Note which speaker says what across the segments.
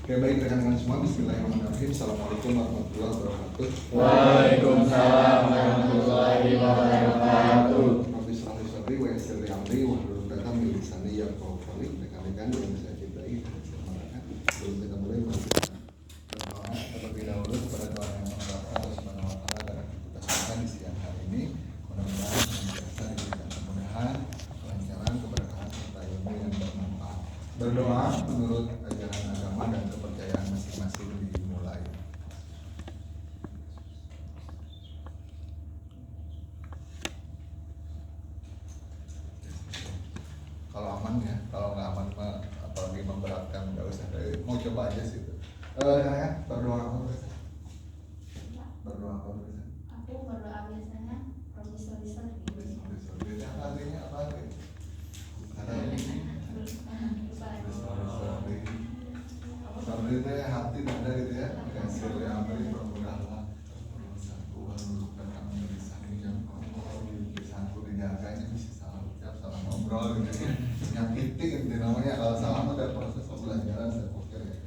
Speaker 1: Oke, baik rekan-rekan semua, bismillahirrahmanirrahim. Assalamualaikum warahmatullahi wabarakatuh.
Speaker 2: Waalaikumsalam warahmatullahi wabarakatuh.
Speaker 1: Rabbi shrah li sadri wa yassir li amri wahlul 'uqdatam min lisani yafqahu qawli. Rekan-rekan yang saya cintai dan saya muliakan, sebelum kita mulai berdoa terlebih dahulu kepada Tuhan yang Maha Esa Allah Subhanahu wa taala dalam kita semua di siang hari ini. Mudah-mudahan senantiasa diberikan kemudahan, kelancaran, keberkahan serta ilmu yang bermanfaat. Berdoa menurut ajaran agama dan kepercayaan masing-masing dimulai. Kalau aman ya, kalau nggak aman mah apalagi memberatkan nggak usah. Mau coba aja sih itu. Kan berdoa apa biasa? Berdoa apa biasa?
Speaker 3: Aku berdoa biasanya bisa
Speaker 1: Apa artinya? Apa artinya? Sabrina hati nada gitu ya. Kasih yang beri permudahlah. Bukan kami bisa aku dijaganya bisa salah ucap, salah ngobrol gitu ya. Nyakiti gitu namanya. Kalau salah ada proses pembelajaran saya pikir ya.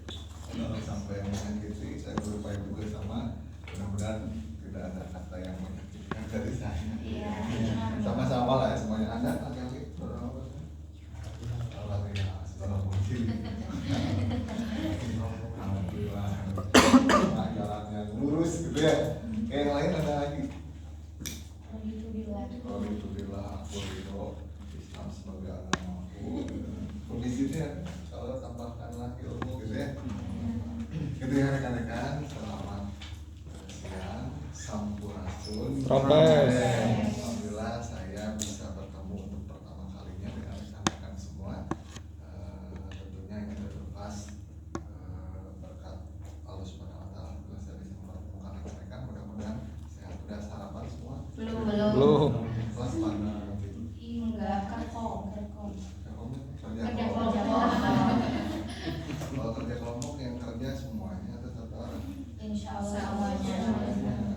Speaker 1: Kalau sampai menyakiti saya berupaya juga sama. Mudah-mudahan tidak ada kata yang menyakitkan dari saya. Sama-sama lah ya semuanya. Anda laki-laki berapa? Alhamdulillah, setelah mungkin. Alhamdulillah, jalan yang lurus gitu ya. Yang lain ada lagi. Kalau itu bila aku ridho Islam sebagai agamaku. Kondisinya kalau tambahkanlah ilmu gitu ya. Gitu ya rekan-rekan. Selamat siang, sampurasun. Alhamdulillah saya bisa bertemu untuk pertama kalinya dengan rekan-rekan semua. Tentunya ini terlepas berkat Allah Subhanahu wa taala bila saya bisa mempertemukan rekan-rekan. Mudah-mudahan sehat. Udah sarapan semua?
Speaker 3: Belum.
Speaker 1: Kelas mana?
Speaker 3: Enggak, kerja
Speaker 1: Kerja
Speaker 3: kelompok.
Speaker 1: Kalau kerja kelompok yang kerja semuanya atau satu orang?
Speaker 3: Insya Allah semuanya.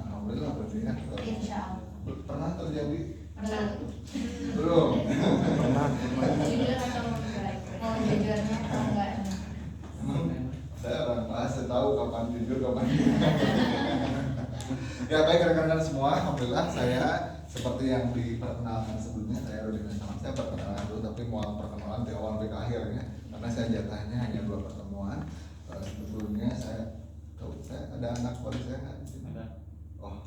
Speaker 1: Alhamdulillah berarti ya.
Speaker 3: Insya Allah.
Speaker 1: Pernah terjadi?
Speaker 3: Belum.
Speaker 1: Belum.
Speaker 3: Jujur atau enggak? Mau jujurnya atau enggak?
Speaker 1: Saya orang bahasa tahu kapan jujur kapan tidak. Ya baik rekan-rekan semua, alhamdulillah saya seperti yang diperkenalkan sebelumnya, saya Rudi Nasalam. Saya perkenalan dulu tapi mau perkenalan di awal sampai ke akhir ya, karena saya jatahnya hanya 2 pertemuan. Sebelumnya saya ada anak baru saya nggak di sini.
Speaker 2: Ada.
Speaker 1: Oh,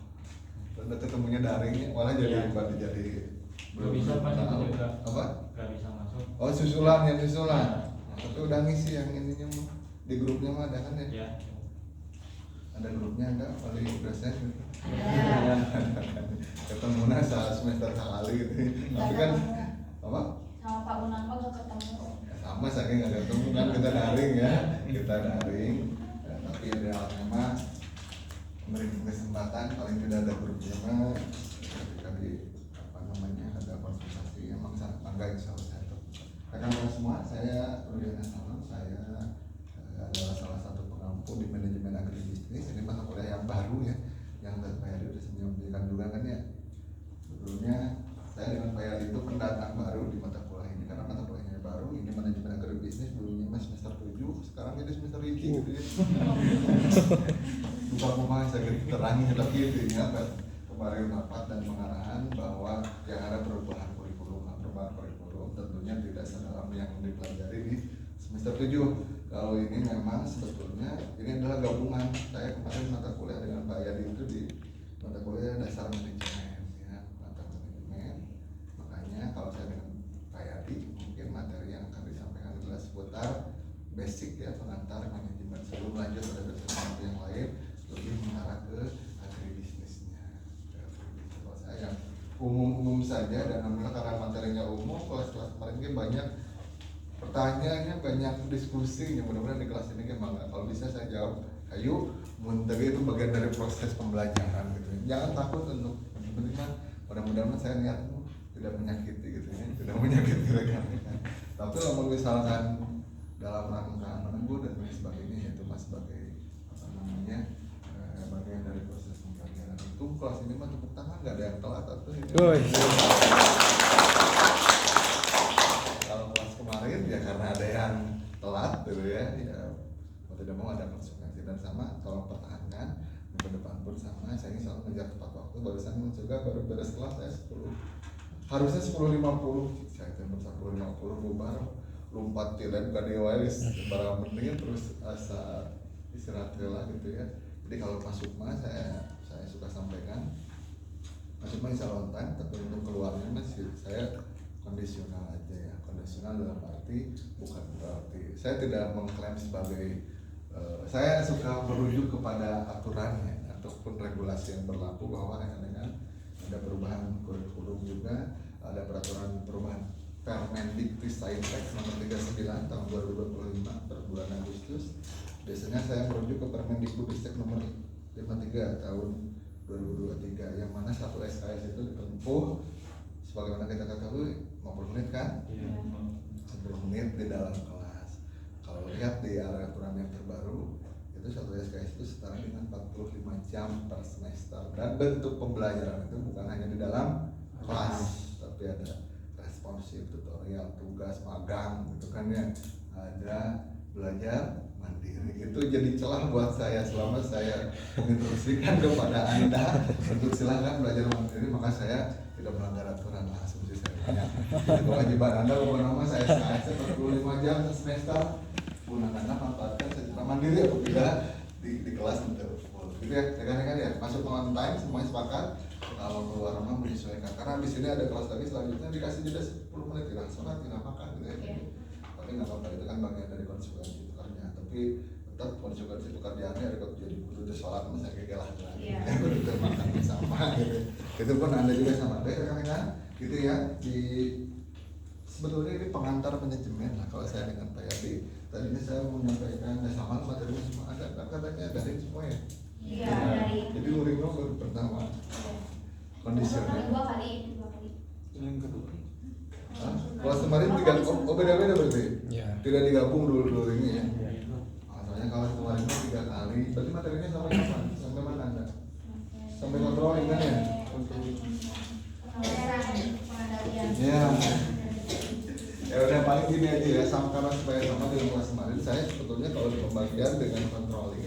Speaker 1: udah ketemunya daring ya, malah jadi berarti jadi
Speaker 2: Belum bisa Pak, itu juga.
Speaker 1: Apa?
Speaker 2: Gak bisa masuk.
Speaker 1: Oh susulan yang susulan. Tapi udah ngisi yang ininya mah di grupnya mah ada kan ya?
Speaker 2: Ya.
Speaker 1: Ada grupnya enggak? Paling udah saya gitu.
Speaker 3: Ada.
Speaker 1: Ketemunya semester sekali gitu. Tapi kan apa?
Speaker 3: Sama Pak Unang kok gak ketemu.
Speaker 1: Ya, sama saking nggak ketemu kan kita daring ya, kita daring. Ya, tapi idealnya mah memberi kesempatan paling tidak ada grupnya mah ketika di apa namanya ada konsultasi emang sangat bangga insya Allah saya tuh. Rekan-rekan semua, saya Rudi Nasalam, saya adalah salah satu pengampu di manajemen agribisnis. Ini mata kuliah yang baru ya, yang Pak Yadi sudah menyampaikan juga kan ya. Sebelumnya saya dengan Pak Yadi itu pendatang baru di mata kuliah ini karena mata kuliahnya baru. Ini manajemen agribisnis dulunya mas semester 7, sekarang jadi semester 1 gitu ya. Bukan pembahasan saya terangin tapi intinya kemarin rapat dan pengarahan bahwa yang ada perubahan kurikulum tentunya tidak sedalam yang dipelajari di semester 7. Kalau ini memang sebetulnya ini adalah gabungan. Saya kemarin mata kuliah dengan Pak Yadi itu di mata kuliah dasar manajemen ya, mata manajemen. Makanya kalau saya dengan Pak Yadi mungkin materi yang akan disampaikan adalah seputar basic ya, pengantar manajemen. Sebelum lanjut pada dosen yang lain lebih mengarah ke agribisnisnya. Kalau saya yang umum-umum saja dan alhamdulillah karena materinya umum, kelas-kelas kemarin kan banyak pertanyaannya, banyak diskusinya. Mudah-mudahan di kelas ini kan kalau bisa saya jawab ayo munteri itu bagian dari proses pembelajaran gitu. Jangan takut untuk menerima. Mudah-mudahan saya niat tidak menyakiti gitu ya, tidak menyakiti rekan-rekan. Tapi kalau misalkan dalam rangka menunggu dan lain sebagainya yaitu mas sebagai apa namanya bagian dari proses pembelajaran itu. Kelas ini mah tepuk tangan, nggak ada yang telat atau ini. Kalau kelas kemarin ya karena ada yang telat gitu ya mau tidak mau ada konsekuensi. Dan sama tolong pertahankan minggu depan pun sama, saya ingin selalu ngejar tepat waktu. Barusan juga baru beres kelas saya 10, harusnya 10.50, saya tembak 10.50 bubar lompat tidak buka dewa barang penting terus asa istirahat lah gitu ya. Jadi kalau masuk mah saya suka sampaikan masuk mah insya Allah on time, tapi untuk keluarnya masih saya kondisional aja ya. Kondisional dalam arti bukan berarti saya tidak mengklaim sebagai saya suka merujuk kepada aturannya ataupun regulasi yang berlaku bahwa dengan ada perubahan kurikulum juga, ada peraturan perubahan Permendikbudristek nomor 39 tahun 2025 per bulan Agustus. Biasanya saya merujuk ke Permendikbudristek nomor 53 tahun 2023 yang mana satu SKS itu ditempuh sebagaimana kita ketahui 50 menit kan? 10 menit di dalam kelas. Kalau lihat di aturan yang terbaru itu satu SKS itu setara dengan 45 jam per semester, dan bentuk pembelajaran itu bukan hanya di dalam kelas tapi ada responsif, tutorial, tugas, magang gitu kan ya, ada belajar mandiri. Itu jadi celah buat saya selama saya menginstruksikan kepada Anda untuk silahkan belajar mandiri, maka saya tidak melanggar aturan lah asumsi saya. Jadi kewajiban Anda nama saya SKS 45 jam semester, gunakan manfaatkan secara mandiri apabila di kelas betul. Gitu ya, rekan-rekan ya, masuk on time semuanya sepakat. Kalau keluar rumah menyesuaikan, karena di sini ada kelas lagi selanjutnya dikasih jeda 10 menit tidak sholat tidak makan gitu ya. Tapi nggak apa-apa, itu kan bagian dari konsekuensi pekerjaan. Tapi tetap konsekuensi pekerjaannya ada jadi kudu sholat masa kayak lah kan. Kudu makan sama gitu. Itu pun Anda juga sama. Baik rekan-rekan, gitu ya. Sebetulnya ini pengantar manajemen lah kalau saya dengan Pak Yadi. Tadinya saya mau menyampaikan sama materinya semua ada, katanya dari semua ya.
Speaker 3: Iya, dari.
Speaker 1: Jadi luring baru pertama. Kondisional.
Speaker 3: Dua kali.
Speaker 2: Yang kedua.
Speaker 1: Kelas kemarin beda-beda berarti?
Speaker 2: Iya.
Speaker 1: Tidak digabung dulu ini ya?
Speaker 2: Iya.
Speaker 1: Soalnya kalau kemarin 3 kali, berarti materinya sampai kapan? Sampai mana Anda? Sampai controlling kan ya? Ya. Ya udah paling gini aja ya, karena supaya sama dengan kelas kemarin, saya sebetulnya kalau di pembagian dengan controlling,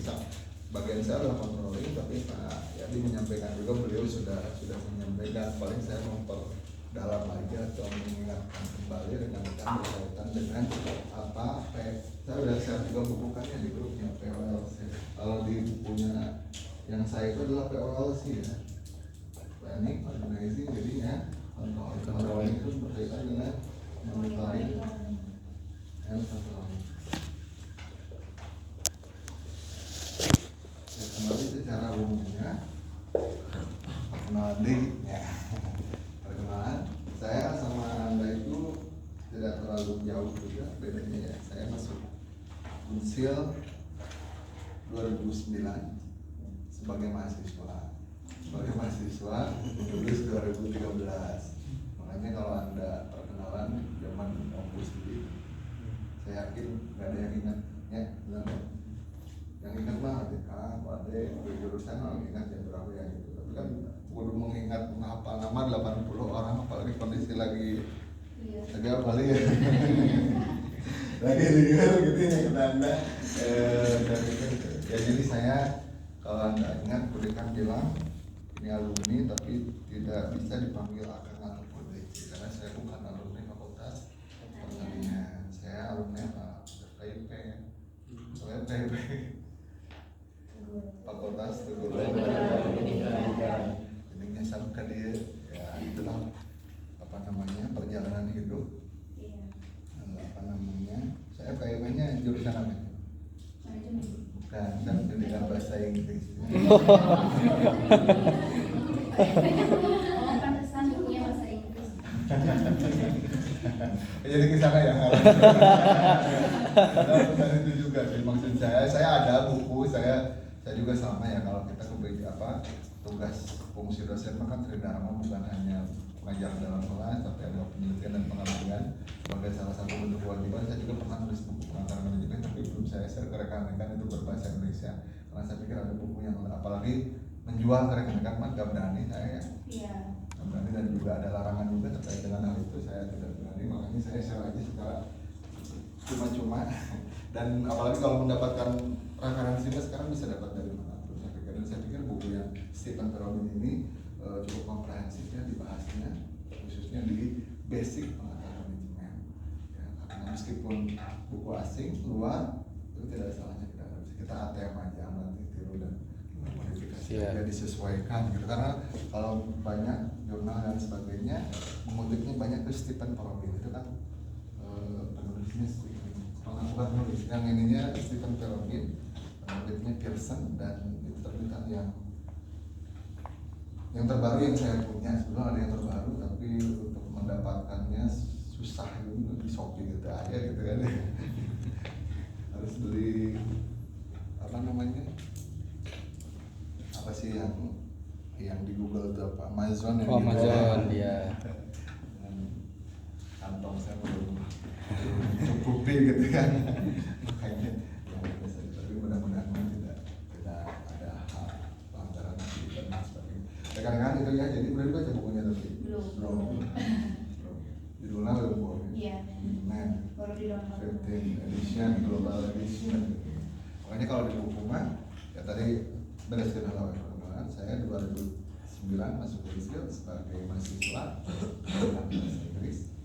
Speaker 1: bagian saya adalah controlling, tapi Pak Yadi menyampaikan juga, beliau sudah menyampaikan, paling saya memperdalam lagi atau mengingatkan kembali dengan berkaitan dengan apa saya sudah share juga bukukannya di grupnya POLC. Kalau di bukunya yang saya itu adalah POLC ya, planning, organizing, jadinya controlling itu berkaitan dengan monitoring and controlling. Kembali secara umumnya perkenalan saya sama Anda itu tidak terlalu jauh juga bedanya ya. Saya masuk Unsil 2009 sebagai mahasiswa lulus 2013. Makanya kalau Anda perkenalan zaman Ompus dulu, saya yakin gak ada yang ingat ya, benar ya? Yang ingat mah Pak Ade jurusan ingat ya berapa ya gitu. Tapi kan kudu mengingat menghafal nama 80 orang, apalagi kondisi lagi apa lagi ya? Lagi liur gitu ya kata Anda. Ya jadi saya kalau Anda ingat berikan bilang ini alumni tapi tidak bisa dipanggil akang ataupun DC karena saya bukan alumni Fakultas Pertanian. Saya alumni apa? PIP. Saya PIP. Fakultas ini nyasar ke dia ya itulah apa namanya perjalanan hidup. Apa namanya? Saya kayaknya jurusan apa? Bukan, saya pendidikan bahasa Inggris.
Speaker 3: Pantesan punya bahasa Inggris.
Speaker 1: Jadi kisah ya. Bukan itu juga sih maksud saya ada buku saya juga sama ya kalau kita tugas fungsi dosen maka tridharma bukan hanya mengajar dalam kelas tapi ada penelitian dan pengembangan sebagai salah satu bentuk kewajiban. Saya juga pernah nulis buku pengantar manajemen tapi belum saya share ke rekan-rekan itu berbahasa Indonesia karena saya pikir ada buku yang apalagi menjual ke rekan-rekan mah gak berani saya ya. Gak berani dan juga ada larangan juga terkait dengan hal itu, saya tidak berani, makanya saya share aja secara cuma-cuma Dan apalagi kalau mendapatkan referensinya sekarang bisa dapat dari mana pun. Saya pikir buku yang Stephen Robin ini cukup komprehensif ya dibahasnya, khususnya di basic pengetahuan manajemen. Ya, karena meskipun buku asing luar itu tidak ada salahnya kita ATM aja, amati, tiru dan modifikasi aja disesuaikan gitu. Karena kalau banyak jurnal dan sebagainya mengutipnya banyak ke Stephen Robin itu kan penulisnya bukan penulis, yang ininya Stephen Robin, penerbitnya Pearson, dan itu terbitan yang terbaru yang saya punya. Sebelum ada yang terbaru tapi untuk mendapatkannya susah gitu di Shopee gitu aja gitu kan. Harus beli apa namanya, apa sih yang di Google itu apa, Amazon yang
Speaker 4: Amazon ya.
Speaker 1: Dan kantong saya belum cukupi gitu kan. Makanya yang biasa, tapi mudah-mudahan tidak ada hal pelanggaran dan sebagainya. Rekan-rekan itu ya, jadi udah dibaca bukunya tadi? Belum. Judulnya belum.
Speaker 3: Iya. Baru di download.
Speaker 1: 15 edition, global edition. Makanya kalau di buku mah ya tadi berdasarkan hal saya 2009 masuk Brazil sebagai mahasiswa bahasa Inggris.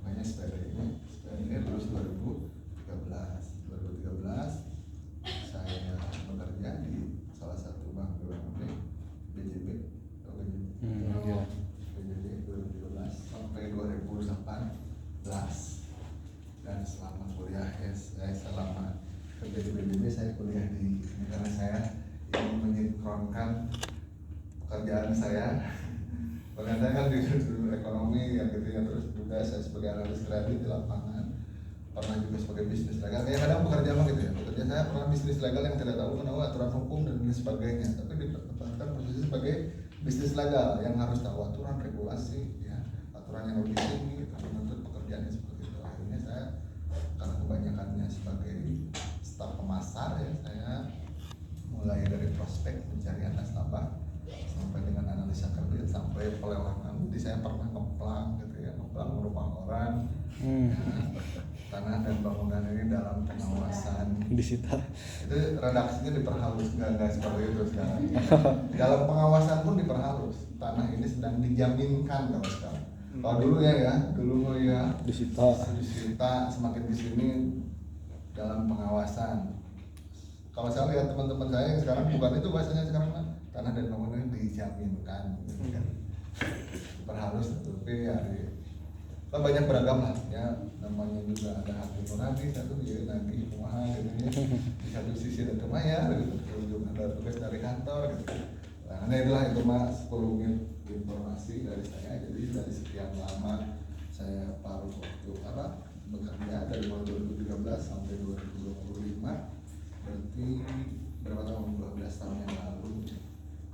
Speaker 1: Makanya sepeda ini lulus 2013 saya bekerja di salah satu bank BUMN BJB atau BJB. BJB 2013 sampai 2018. Dan selama kuliah selama kerja di BBB saya kuliah di karena saya ingin menyinkronkan pekerjaan saya. Pekerjaan saya kan di ekonomi yang gitu ya, terus juga saya sebagai analis kredit di lapangan, pernah juga sebagai bisnis legal. Kayak kadang pekerja mah gitu ya, pekerja saya pernah bisnis legal yang tidak tahu kenapa aturan hukum dan lain sebagainya, tapi ditempatkan posisi sebagai bisnis legal yang harus tahu aturan regulasi ya, aturan yang lebih tinggi gitu, menuntut pekerjaannya seperti itu. Akhirnya saya karena kebanyakannya sebagai staf pemasar ya, saya mulai dari prospek pencarian nasabah sampai dengan analisa kredit sampai pelelangan. Jadi saya pernah ngeplang gitu ya, ngeplang rumah orang, ya, tanah dan bangunan ini dalam pengawasan
Speaker 4: Disita.
Speaker 1: itu redaksinya diperhalus, nggak seperti itu sekarang. Dalam pengawasan pun diperhalus, tanah ini sedang dijaminkan kalau sekarang. Kalau dulu dulu ya disita, semakin di sini dalam pengawasan. Kalau saya lihat teman-teman saya yang sekarang bukan itu bahasanya sekarang mah tanah dan bangunan dijaminkan, gitu kan. Diperhalus tapi ya banyak beragam lah ya, namanya juga ada hak nurani satu ya nanti kumaha gitu ya. Di satu sisi ada maya gitu, ujung ada tugas dari kantor gitu. Nah, itulah itu mas 10 menit informasi dari saya. Jadi dari sekian lama saya paruh waktu bekerja dari mulai 2013 sampai 2025, berarti berapa tahun, 12 tahun yang lalu.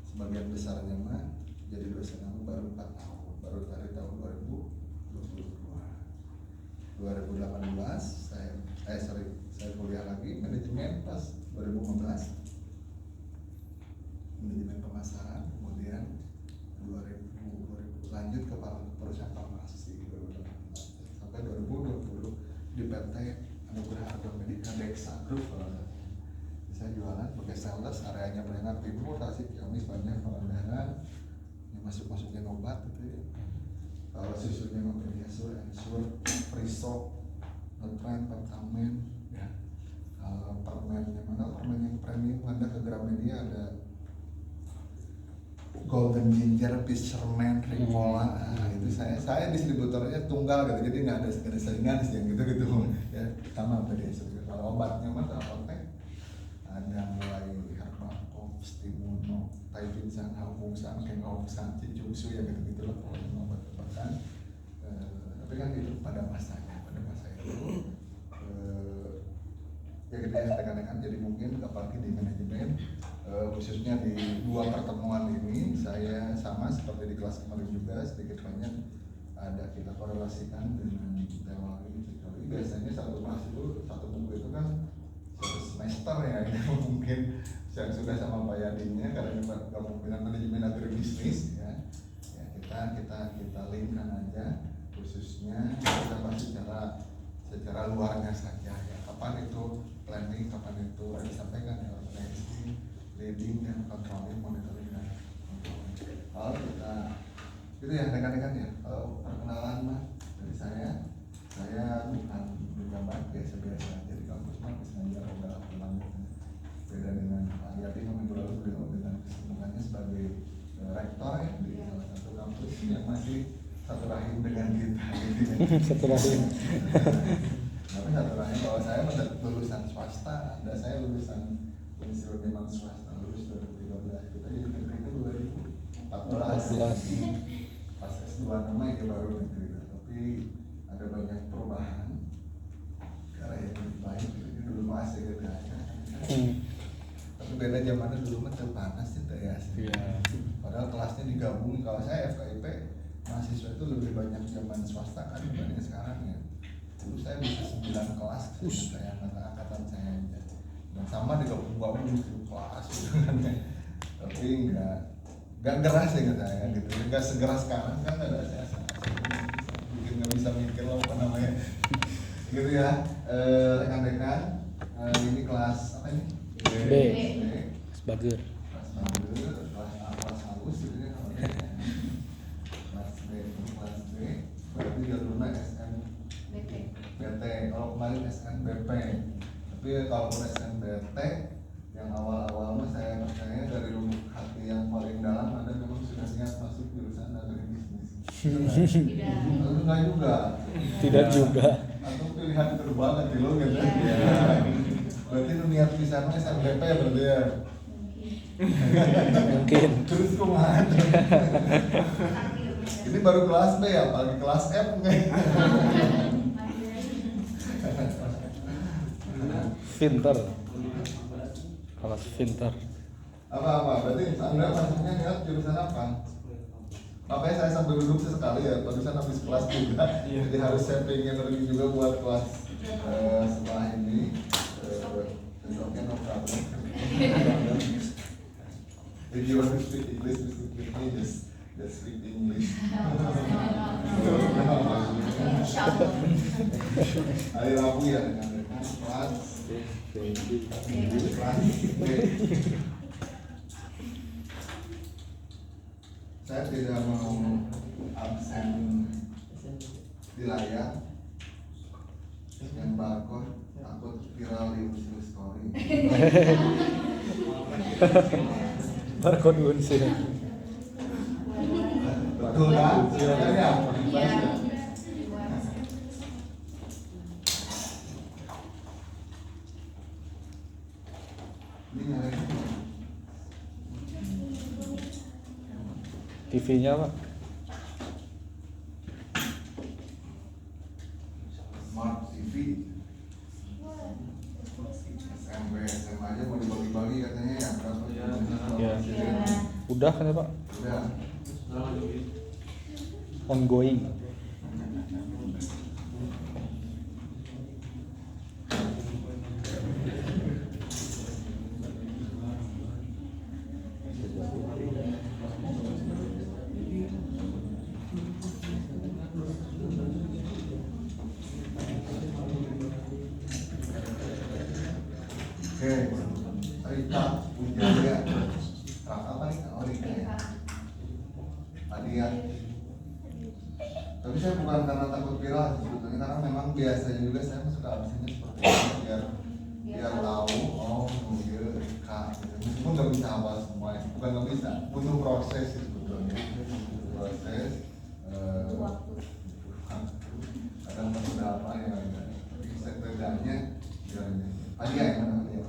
Speaker 1: Sebagian besarnya mah jadi dosen aku baru 4 tahun, baru dari tahun 2018 saya kuliah lagi manajemen pas 2015 manajemen pemasaran, kemudian 2000 lanjut ke perusahaan farmasi 2018 sampai 2020 di PT Anugerah Arga Medika Dexa Group. Saya jualan pakai sales, areanya Menengah Timur, Tasik, Ciamis, banyak Pangandaran yang masuk-masuknya obat gitu ya. Kalau susunya Mediasur, Ensur, Friso, Nutren, Peptamen ya. Permennya mana? Permen yang premium ada ke Gramedia, ada Golden Ginger, Fisherman, Ricola. Nah, itu saya distributornya tunggal gitu, jadi nggak ada saingan yang gitu ya. Sama Mediasur. Kalau obatnya mah apotek ada mulai Herbacom, Stimuno, Taipinsan, Haupungsan, Kenghaupsan, Cicungsu ya gitu lah pokoknya obat-obatan. Tapi kan itu pada masa itu ya gitu ya rekan-rekan. Jadi mungkin apalagi di manajemen khususnya di 2 pertemuan ini saya sama seperti di kelas kemarin juga sedikit banyak ada kita korelasikan dengan teori. Biasanya satu buku itu kan satu semester ya, ini mungkin yang sudah sama Pak Yadinya karena kemungkinan manajemen agribisnis ya kita linkkan aja, khususnya kita bahas secara luarnya saja ya, kapan itu planning kapan itu disampaikan ya, organizing, leading dan controlling, monitoring dan controlling. Kalau kita itu ya rekan-rekan ya, kalau perkenalan mah dari saya bukan penjabat biasa-biasa aja di kampus mah misalnya enggak pulang gitu. Beda dengan Pak Yati minggu lalu beliau dengan kesibukannya sebagai rektor ya di salah satu kampus yang masih satu rahim dengan kita gitu ya.
Speaker 4: Satu rahim.
Speaker 1: Tapi satu rahim bahwa saya lulusan swasta, dan saya lulusan Universitas memang swasta, lulus 2013, kita jadi negeri itu 2014. Pas S2 namanya ya baru negeri, tapi ada banyak perubahan karena yang lebih baik itu dulu masih gitu aja. Tapi beda zamannya dulu mah panas itu ya. Padahal kelasnya digabung, kalau saya FKIP mahasiswa itu lebih banyak zaman swasta kan dibanding sekarang ya. Dulu saya bisa 9 kelas saya angkatan saya aja. Dan sama digabung-gabung di kelas gitu kan. Tapi enggak keras ya kata saya gitu. Enggak segeras sekarang kan ada saya bikin nggak bisa mikir lah apa namanya. Gitu ya. Rekan-rekan ini kelas apa ini?
Speaker 4: B. Sebagai
Speaker 1: Kelas bagus, kelas A, kelas halus gitu ya namanya. Kelas B, ini kelas B, berarti jalurnya SNBT. Kalau kemarin SNBP, tapi kalau SNBT yang awal-awal mah saya percaya dari lubuk hati yang paling dalam Anda memang sudah niat masuk jurusan agribisnis. Enggak juga.
Speaker 4: Tidak juga.
Speaker 1: Atau pilihan terbaik di lo gitu. Berarti lu niat misalnya SNBP berarti ya.
Speaker 4: Mungkin.
Speaker 1: Terus kumaha? Ini baru kelas B ya, apalagi kelas F enggak?
Speaker 4: Pinter. Kelas pinter.
Speaker 1: Apa? Berarti Anda masuknya niat jurusan apa? Makanya saya sambil duduk sesekali ya, barusan habis kelas juga. Jadi harus saving energi juga buat kelas setelah ini. Okay, no problem. If you want to speak English with me, just speak English. Hari Rabu ya dengan kelas B. Saya tidak mau absen di layar yang barcode, takut viral di unsur story.
Speaker 4: Barcode unsur.
Speaker 1: Betul kan? Ya. Ini nyari
Speaker 4: TV-nya Pak.
Speaker 1: Smart TV. SMP, SMA aja mau dibagi-bagi katanya ya berapa?
Speaker 4: Ya. Udah kan ya Pak?
Speaker 1: Udah.
Speaker 4: Ongoing.
Speaker 1: Oke, Rita Ujaya. Rak apa nih? Oh Rita ya. Adian. Tapi saya bukan karena takut viral sebetulnya, karena memang biasanya juga saya suka absennya seperti itu biar tahu oh dia Rika. Meskipun nggak bisa hafal semua, bukan nggak bisa, butuh proses sih sebetulnya. Butuh proses. Kadang ada apa ya? Tapi setidaknya Adia yang mana dia?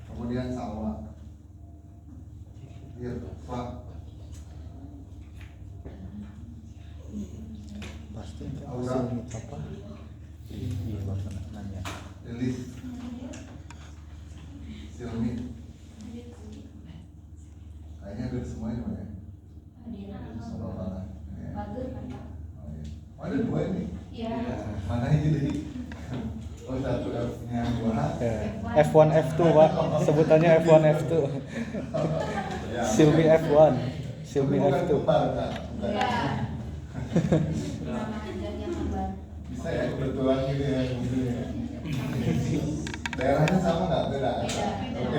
Speaker 1: Kemudian Salwa. Iya, Pak.
Speaker 4: Pasti
Speaker 1: Aura.
Speaker 4: apa? Iya Bapak nanya.
Speaker 1: Elis. Silmi. Kayaknya ada semuanya Pak ya? Sama Pak. Oh, iya. Oh, ada dua ini?
Speaker 3: Iya.
Speaker 1: Mana ini jadi? Oh, satu F-nya dua.
Speaker 4: F1 F2 Pak. Sebutannya F1 F2.
Speaker 1: Ya.
Speaker 4: Silmi F1. Silmi
Speaker 1: Tapi bukan
Speaker 4: F2.
Speaker 1: kembar, Kak. Bukan.
Speaker 3: Iya. Nama ajarnya kembar.
Speaker 1: Bisa ya kebetulan gitu ya. Gitu ya. Daerahnya sama nggak? Beda.
Speaker 3: Beda.
Speaker 1: Oke.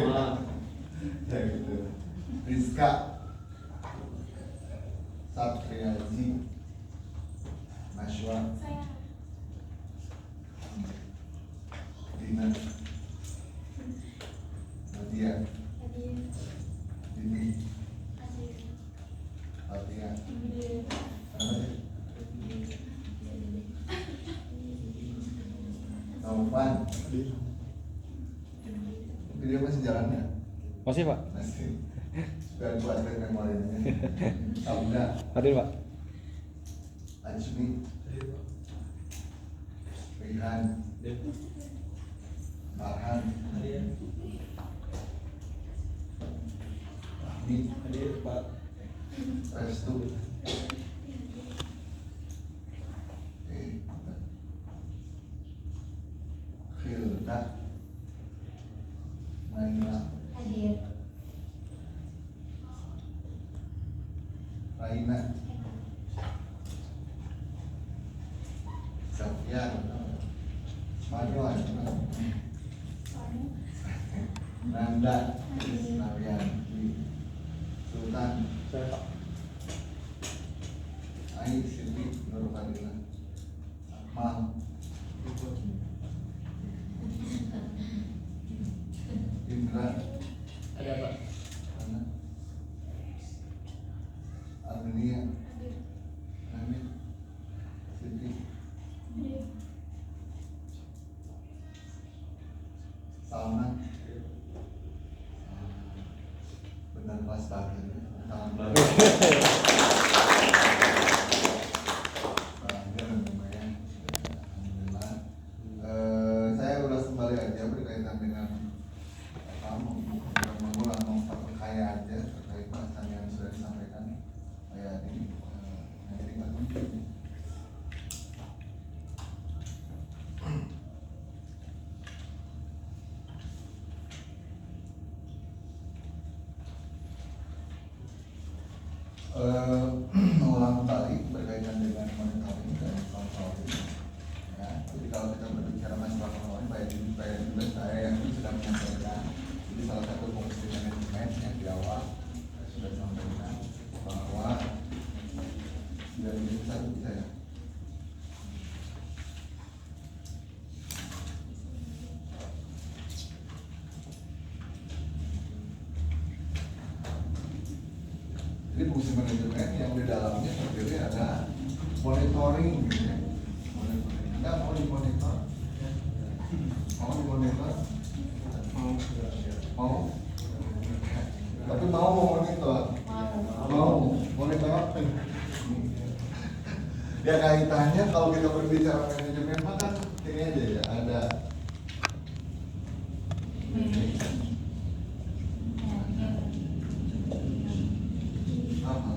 Speaker 1: Ya gitu. Rizka Satriaji Nashwa
Speaker 3: Saya.
Speaker 1: Dina Nadia
Speaker 3: Hadir.
Speaker 1: Dini
Speaker 3: Hadir.
Speaker 1: Fatia
Speaker 3: Hadir.
Speaker 1: Taufan video masih jalan ya?
Speaker 4: Masih Pak?
Speaker 1: Masih. Biar buat memorinya. Sabda
Speaker 4: Hadir Pak?
Speaker 1: Ajmi Rihan Farhan Rahmi Restu Khilda Maina
Speaker 3: Hadir.
Speaker 1: Raina Sofyan Marwan Nanda Naryanti Sultan Ai Siti Nurfadila Akmal Indra
Speaker 2: Ada Pak.
Speaker 1: Ana Armenia Amin Siti Salman benar pas banget tangan belakang lumayan alhamdulillah. Saya ulas kembali aja berkaitan dengan mengulang memperkaya aja terkait bahasan yang sudah disampaikan kayak ini jadi nggak mungkin. Mengulang kembali berkaitan dengan monitoring dan controlling. Ya, jadi kalau kita berbicara masalah controlling, baik juga saya yang sudah menyampaikan. Jadi salah satu fungsi manajemen yang di awal saya sudah sampaikan bahwa dari satu bisa ya. Jadi fungsi manajemen yang di dalamnya terdiri ada monitoring, gitu ya. Monitoring. Anda mau dimonitor? Mau dimonitor? Mau? Tapi mau monitor? Mau monitor apa? Ya kaitannya kalau kita berbicara manajemen maka ini aja ya ada apa?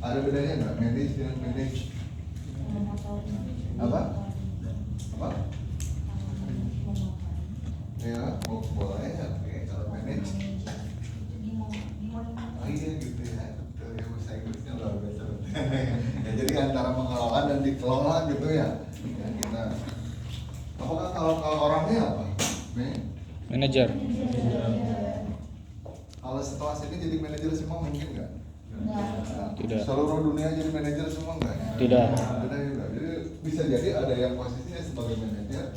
Speaker 1: Ada bedanya nggak manage dengan manage? Apa? Apa? Ya, boleh ya, oke. Kalau manage, oh iya gitu ya, betul ya, bahasa Inggrisnya luar biasa. Ya, jadi antara mengelola dan dikelola gitu ya. Ya kita. Apakah kalau orangnya apa?
Speaker 4: Manager.
Speaker 1: Kalau setelah sini jadi manajer semua mungkin nggak?
Speaker 4: Tidak.
Speaker 1: Seluruh dunia jadi manajer semua nggak?
Speaker 4: Tidak.
Speaker 1: Tidak juga. Jadi bisa jadi ada yang posisinya sebagai manajer,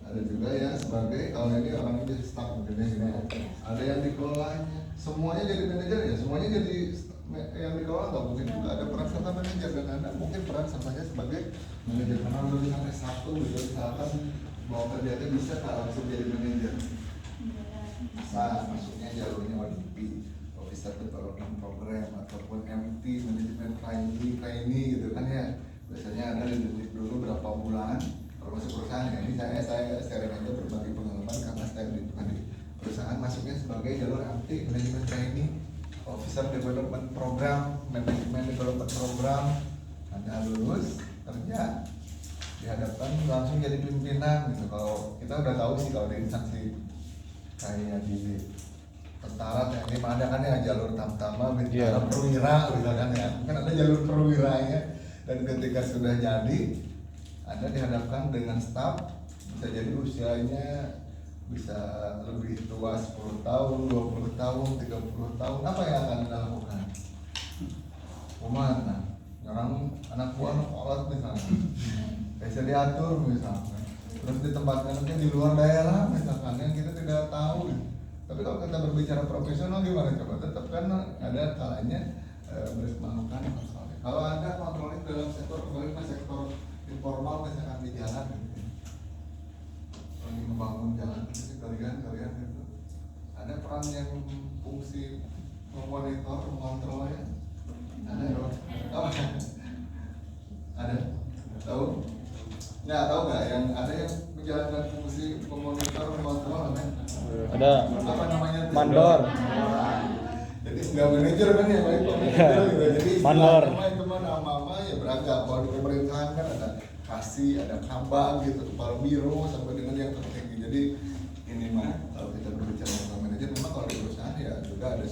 Speaker 1: ada juga yang sebagai kalau ini orangnya jadi staff mungkin ya. Ada yang dikelolanya. Semuanya jadi manajer ya. Semuanya jadi yang dikelola nggak mungkin juga ada peran serta manajer dan Anda mungkin peran sertanya sebagai manajer. Karena lulus sampai satu gitu misalkan mau kerjanya bisa langsung jadi manajer. Bisa masuknya jalurnya ODP, Officer Development Program ataupun MT, Manajemen Trainee gitu kan ya. Biasanya ada dididik dulu berapa bulan kalau masuk perusahaan ya. Ini saya sharing aja berbagi pengalaman karena saya di perusahaan masuknya sebagai jalur MT, Manajemen Trainee, Officer Development Program, Management Development Program. Anda lulus kerja dihadapkan langsung jadi pimpinan gitu. Kalau kita udah tahu sih kalau di instansi kayak di tentara TNI ada kan ya jalur tamtama, bintara, perwira gitu kan ya. Mungkin ada jalur perwiranya dan ketika sudah jadi Anda dihadapkan dengan staf bisa jadi usianya bisa lebih tua 10 tahun, 20 tahun, 30 tahun, apa yang akan Anda lakukan? Kemana? Orang anak buah anak kolot misalnya, bisa diatur misalnya, terus ditempatkan di luar daerah misalkan yang kita tidak tahu. Tapi kalau kita berbicara profesional gimana coba? Tetap kan ada kalanya melakukan kontrol. Kalau Anda kontrolnya dalam sektor informal misalkan di jalan, lagi membangun jalan, kalian gitu, ada peran yang fungsi memonitor, mengontrol ya. Ada dong? Oh, ada? Tahu? Nggak tahu nggak? Yang ada yang menjalankan fungsi memonitor, mengontrol apa?
Speaker 4: Ada.
Speaker 1: Apa namanya?
Speaker 4: Mandor.
Speaker 1: Jadi nggak manajer kan ya, baik manajer gitu. Jadi
Speaker 4: mandor.
Speaker 1: Teman-teman nama ya beragam. Kalau di pemerintahan kan ada kasih, ada kabang gitu, kepala biro sampai dengan yang tertinggi. Jadi ini mah kalau kita berbicara tentang manajer, memang kalau di perusahaan ya juga ada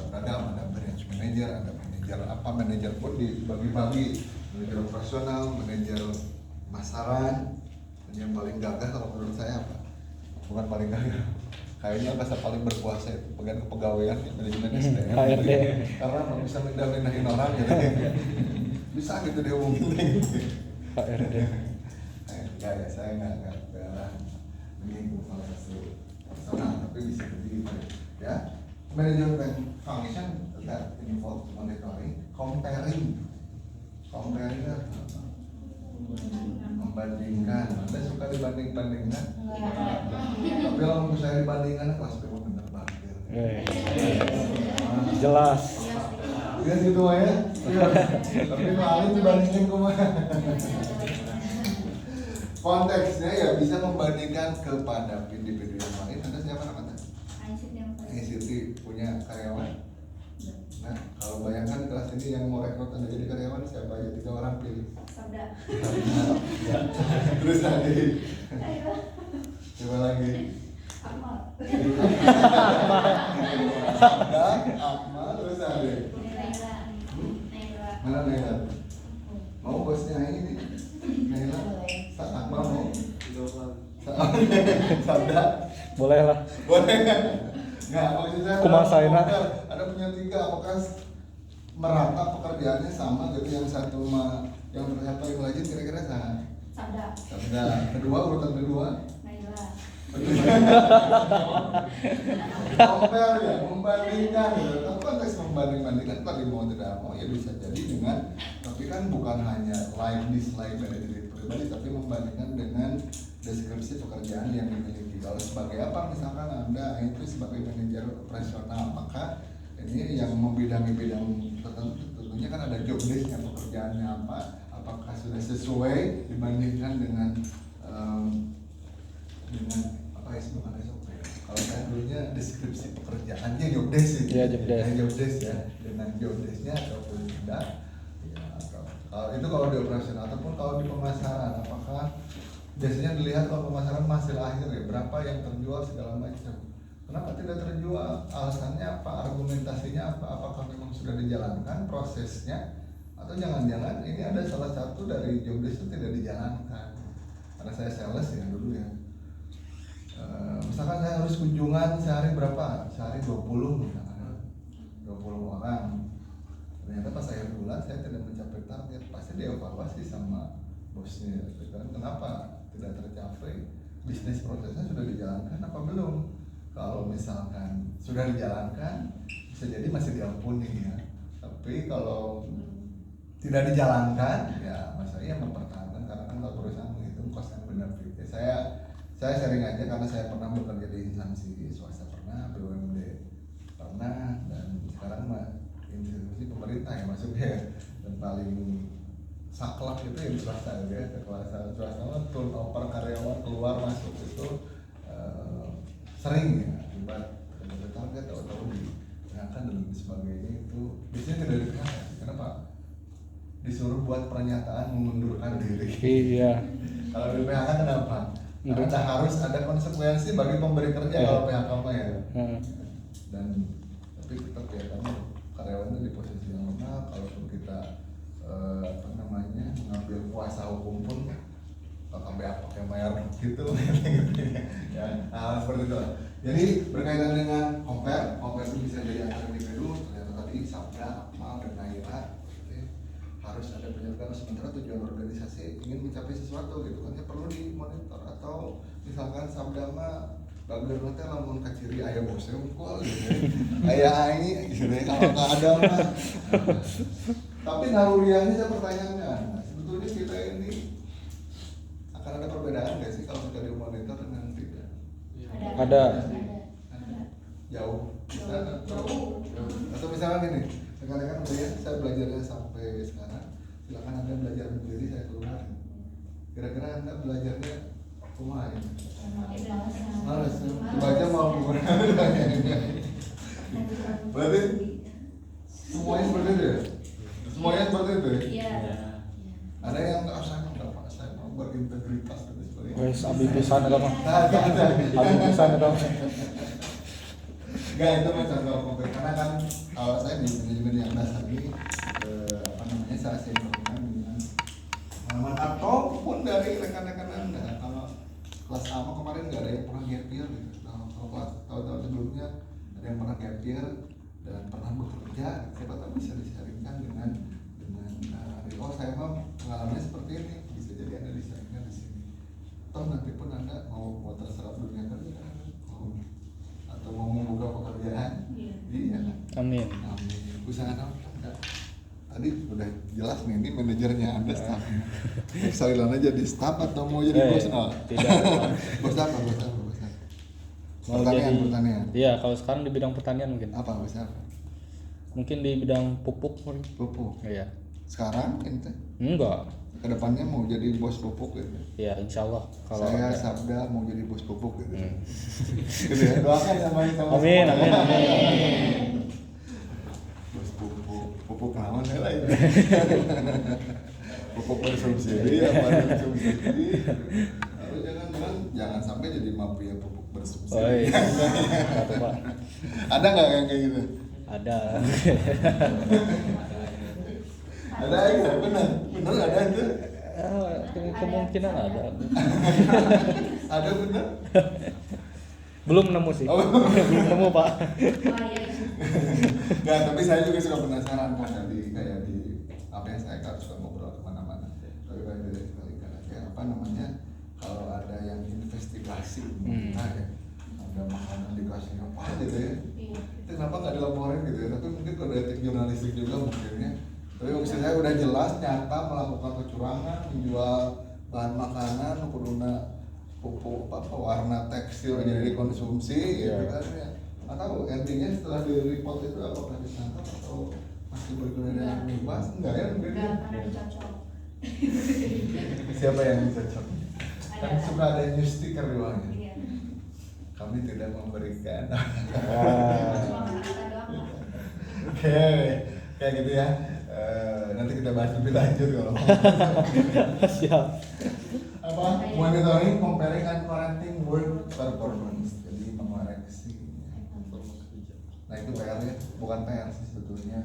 Speaker 1: beragam, ada branch manager, ada manajer apa, manajer pun dibagi-bagi, manajer operasional, manajer pemasaran. Yang paling gagah kalau menurut saya apa? Bukan paling gagah, kayaknya bahasa paling berkuasa itu pegang kepegawaian manajemen SDM.
Speaker 4: HRD.
Speaker 1: Karena bisa mindahin orang gitu, bisa gitu dia mungkin gitu.
Speaker 4: HRD.
Speaker 1: Enggak ya, saya nggak menyinggung salah satu personal, tapi bisa begitu ya. Management function that involve monitoring, comparing kan membandingkan. Anda suka dibanding-bandingkan? Tapi kalau saya dibandingkan kelas memang benar banget.
Speaker 4: Jelas.
Speaker 1: Iya gitu ya. Tapi paling dibandingin kumaha. Konteksnya ya bisa membandingkan kepada individu yang lain. Anda siapa namanya? ICT punya karyawan. Nah, kalau bayangkan di kelas ini yang mau rekrut Anda jadi karyawan siapa aja? 3 orang pilih.
Speaker 3: Sabda.
Speaker 1: Terus lagi. Coba lagi.
Speaker 3: Amal.
Speaker 1: Sabda, Akmal, terus lagi.
Speaker 3: Naila.
Speaker 1: Mana Naila? Mau bosnya ini? Naila? Akmal mau? Sabda?
Speaker 4: Boleh lah.
Speaker 1: Boleh. Nggak, maksudnya
Speaker 4: Kumasaina.
Speaker 1: ada punya 3, apakah merata pekerjaannya sama gitu, yang satu yang terlihat paling rajin kira-kira
Speaker 3: Sabda.
Speaker 1: Sabda. Urutan kedua
Speaker 3: Naila.
Speaker 1: compare ya, membandingkan gitu. Tapi konteks membanding-bandingkan tadi mau tidak mau ya bisa jadi dengan, tapi kan bukan hanya like dislike dari diri pribadi, tapi membandingkan dengan deskripsi pekerjaan yang dimiliki. Kalau sebagai apa misalkan Anda itu sebagai manajer operasional, maka ini yang membidangi bidang tertentu tentunya kan ada job listnya, pekerjaannya apa, apakah sudah sesuai dibandingkan dengan apa istilahnya SOP. Kalau saya dulunya deskripsi pekerjaannya job desk
Speaker 4: Iya, job desk.
Speaker 1: Job desk ya, dengan job desknya ataupun tidak ya, kalau itu kalau di operasional, ataupun kalau di pemasaran, apakah biasanya dilihat kalau pemasaran hasil akhir ya, berapa yang terjual segala macam. Kenapa tidak terjual? Alasannya apa? Argumentasinya apa? Apakah memang sudah dijalankan prosesnya? Atau jangan-jangan ini ada salah satu dari job desk itu tidak dijalankan? Karena saya sales ya dulu ya. Misalkan saya harus kunjungan sehari berapa? Sehari 20 misalkan. 20 orang. Ternyata pas akhir bulan saya tidak mencapai target, pasti dievaluasi sama bosnya. Kenapa tidak tercapai? Bisnis prosesnya sudah dijalankan apa belum? Kalau misalkan sudah dijalankan, bisa jadi masih diampuni ya. Tapi kalau tidak dijalankan, ya maksudnya mempertahankan, karena kan kalau perusahaan menghitung cost and benefit. Saya sering aja karena saya pernah bekerja di instansi swasta, pernah BUMD pernah, dan sekarang mah institusi pemerintah ya maksudnya, dan paling saklek itu ya di swasta ya. Kekuasaan swasta mah turnover karyawan keluar masuk itu sering ya, akibat target atau diangkat dan sebagainya. Itu biasanya tidak diperhatikan. Kenapa? Disuruh buat pernyataan mengundurkan diri.
Speaker 4: Iya.
Speaker 1: Kalau di PHK kenapa? Karena harus ada konsekuensi bagi pemberi kerja kalau PHK mah ya. Dan tapi tetap ya, karena karyawan itu di posisi yang lemah. Kalaupun kita mengambil kuasa hukum pun, sampai apa yang bayar gitu ya, nah, seperti itu lah. Jadi berkaitan dengan compare itu bisa jadi antar individu, ternyata tadi sabda, amal, dan naila harus ada penyelenggaraan, sementara tujuan organisasi ingin mencapai sesuatu gitu kan, ya perlu dimonitor. Atau misalkan sabda mah bagus nanti lamun kaciri ayah bosnya unggul gitu ayah ini gitu ya, kalau nggak ada mah tapi naluriahnya saya pertanyakan, nah, sebetulnya kita ini akan ada perbedaan nggak sih kalau kita dimonitor dengan tidak?
Speaker 4: Ada.
Speaker 1: Jauh.
Speaker 3: Jauh.
Speaker 1: Atau misalnya gini, sekarang kan ya, saya belajarnya sampai sekarang, silakan Anda belajar sendiri, saya keluar. Kira-kira Anda belajarnya kumaha ya? Males, dibaca mau berarti semuanya seperti itu ya? Semuanya seperti itu ya?
Speaker 3: Iya.
Speaker 1: Ada yang nggak saya nggak saya mau berintegritas dan sebagainya.
Speaker 4: Wes abi pisan eta mah.
Speaker 1: Ada.
Speaker 4: Abi pisan eta mah.
Speaker 1: Enggak, itu mah contoh konkret karena kan kalau saya di manajemen yang dasar ini apa namanya saya sinkronkan dengan pengalaman ataupun dari rekan-rekan Anda. Kalau kelas A kemarin nggak ada yang pernah gap year gitu. Nah, kalau kelas tahun-tahun sebelumnya ada yang pernah gap year dan pernah bekerja, siapa tahu bisa disaringkan dengan oh saya mah pengalamannya seperti ini, bisa jadi Anda disaringkan di sini. Atau nanti pun Anda mau terserap dunia kerja atau mau membuka pekerjaan, iya kan?
Speaker 4: Amin.
Speaker 1: Amin. Usaha apa? Enggak. Tadi udah jelas nih, ini manajernya Anda staffnya. Salilan aja di staff atau mau jadi bos? Oh.
Speaker 4: Tidak.
Speaker 1: Bos apa?
Speaker 4: Mau jadi
Speaker 1: Pertanian.
Speaker 4: Iya, kalau sekarang di bidang pertanian mungkin.
Speaker 1: Apa bos apa?
Speaker 4: Mungkin di bidang pupuk mungkin.
Speaker 1: Pupuk.
Speaker 4: Iya.
Speaker 1: Sekarang ente
Speaker 4: Enggak.
Speaker 1: kedepannya mau jadi bos pupuk gitu.
Speaker 4: Ya, insyaallah kalau
Speaker 1: Saya
Speaker 4: ada.
Speaker 1: sabda mau jadi bos pupuk gitu. Gitu ya. Doakan sama
Speaker 4: Amin,
Speaker 1: semua.
Speaker 4: amin, amin.
Speaker 1: Bos pupuk naon heula itu. Pupuk bersubsidi apa bersubsidi. Lalu jangan sampai jadi mafia pupuk bersubsidi.
Speaker 4: Oh iya. Satu, Pak.
Speaker 1: Ada nggak yang kayak gitu?
Speaker 4: Ada.
Speaker 1: Ada ya, benar ada itu.
Speaker 4: Kemungkinan ada.
Speaker 1: Ada benar.
Speaker 4: Belum nemu sih.
Speaker 1: Oh.
Speaker 4: Belum nemu, Pak.
Speaker 1: Nggak, tapi saya juga suka penasaran kan kayak di apa yang saya kan suka ngobrol kemana-mana. Tapi kayak dari kayak apa namanya kalau ada yang investigasi, nah ya ada makanan dikasih apa gitu ya. Itu kenapa nggak dilaporin gitu ya? Tapi mungkin kalau etik jurnalistik juga mungkinnya. Tapi maksud saya udah jelas nyata melakukan kecurangan, menjual bahan makanan, kuduna pupuk apa warna tekstil jadi dikonsumsi gitu kan ya. Atau endingnya setelah di report itu apakah ditangkap atau masih berguna dengan bebas? Enggak ya mungkin.
Speaker 3: Enggak pernah dicocok.
Speaker 1: Siapa yang cocok? Kan suka ada news sticker di bawahnya.
Speaker 3: Iya.
Speaker 1: Kami tidak memberikan.
Speaker 3: Cuma kata doang.
Speaker 1: Oke, kayak gitu ya. Nanti kita bahas lebih lanjut kalau
Speaker 4: Siap.
Speaker 1: apa monitoring, comparing, and correcting work performance. Jadi mengoreksi. Nah itu PR-nya bukan PR sih sebetulnya,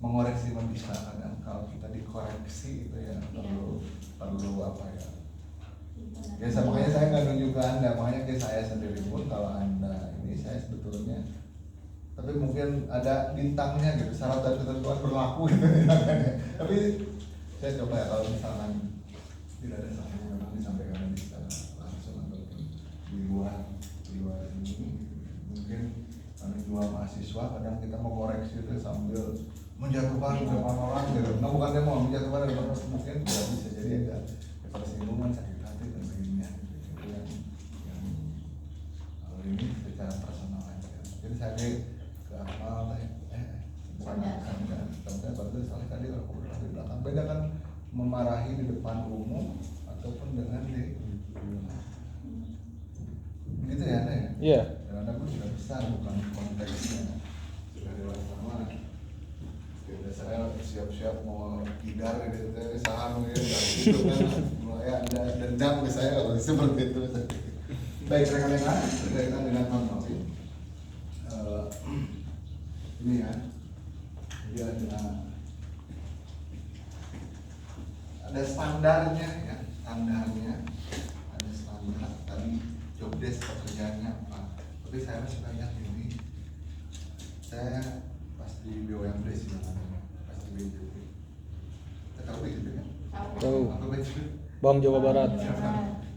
Speaker 1: mengoreksi bisa kadang kalau kita dikoreksi itu ya perlu apa ya? Ya makanya saya nggak nunjuk ke Anda, makanya ke saya sendiri pun kalau Anda ini saya sebetulnya, tapi mungkin ada bintangnya gitu, syarat dan ketentuan berlaku gitu misalnya. Tapi saya coba ya kalau misalkan tidak ada salahnya memang disampaikan bisa langsung atau di luar ini mungkin kami dua mahasiswa kadang kita mau koreksi itu sambil menjatuhkan depan orang gitu. Nah bukan dia mau menjatuhkan depan orang, mungkin tidak bisa jadi ada persinggungan, sakit hati dan sebagainya. Itu yang kalau ini secara personal aja. Jadi saya ke akmal sampai baru salah tadi kalau di belakang beda kan memarahi di depan umum ataupun dengan di gitu ya Anda ya?
Speaker 4: Iya.
Speaker 1: Dan Anda pun sudah besar, bukan konteksnya sudah dewasa mah. Jadi saya siap-siap mau kidar gitu, saham gitu, gitu kan. Mulai ada dendam ke saya kalau seperti itu. Baik rekan-rekan, berkaitan dengan Novi. Ini ya, dia ada standarnya ya, standarnya, ada standar tadi job desk pekerjaannya apa. Tapi saya masih banyak ini. Saya pasti BUMD sih namanya, pasti BJP. Kita tahu BJP kan?
Speaker 4: Tahu.
Speaker 1: Apa BJP?
Speaker 4: Bawang Jawa Barat.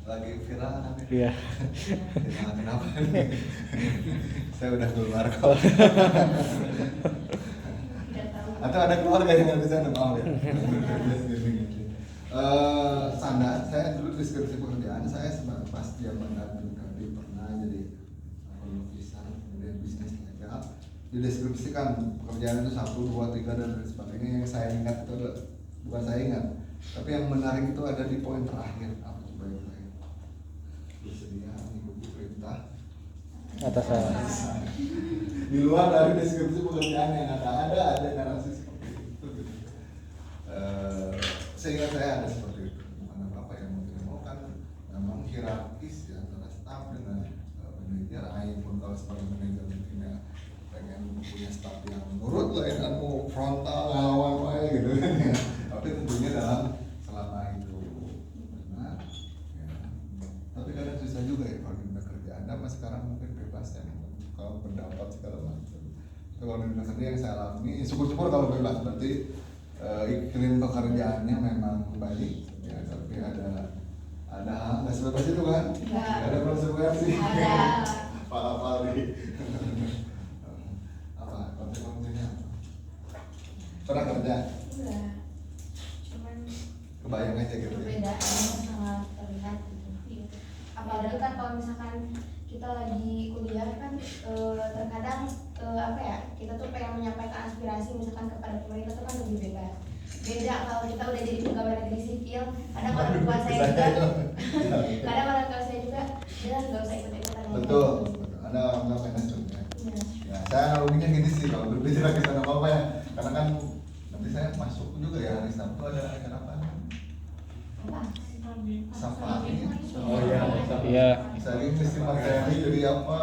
Speaker 1: Lagi viral kan?
Speaker 4: Iya.
Speaker 1: Viral kenapa? Saya udah keluar kok.
Speaker 3: Tidak tahu.
Speaker 1: Atau ada keluarga yang nggak bisa maaf ya. Standar saya dulu deskripsi pekerjaan saya pas zaman tadi pernah jadi lukisan, kemudian bisnis legal. Dideskripsikan pekerjaan itu 1, 2, 3 dan lain sebagainya. Yang saya ingat itu bukan saya ingat, tapi yang menarik itu ada di poin terakhir. Apa itu poin terakhir? Bersedia mengikuti perintah
Speaker 4: Atasan.
Speaker 1: di luar dari deskripsi pekerjaan yang ada narasi seperti itu gitu. Seingat saya ada seperti itu, bukan apa yang mungkin mau kan memang hierarkis ya antara staff dengan manajer. Aing pun kalau sebagai manajer mungkin ya pengen punya staff yang nurut lah, yang mau frontal ngelawan aja gitu kan ya. Tapi tentunya dalam selama itu benar ya. Tapi kadang susah juga ya kalau di dunia kerja. Anda mas sekarang mungkin bebas ya kalau pendapat segala macam. Kalau di dunia kerja yang saya alami, syukur-syukur kalau bebas berarti iklim pekerjaannya memang baik ya, tapi ada hal nggak sebebas itu kan? Ada konsekuensi.
Speaker 3: Ada.
Speaker 1: Apa nih? Apa konsekuensinya? Pernah kerja?
Speaker 3: Udah. Cuman
Speaker 1: Kebayang aja gitu ya.
Speaker 3: perbedaannya sangat terlihat gitu. Apalagi kan kalau misalkan kita lagi kuliah kan terkadang apa ya, kita tuh pengen menyampaikan aspirasi misalkan kepada pemerintah tuh kan lebih bebas. Beda kalau kita udah jadi pegawai negeri sipil, kadang orang tua saya juga kadang orang tua saya juga dia nggak usah ikut-ikutan.
Speaker 1: Betul, ada orang manajemen ya. Ya, saya analoginya gini sih kalau berbicara ke sana apa ya, karena kan nanti saya masuk juga ya hari Sabtu ada acara apa? Safari.
Speaker 2: Oh iya.
Speaker 4: Iya.
Speaker 1: Saya ini festival saya ini jadi apa?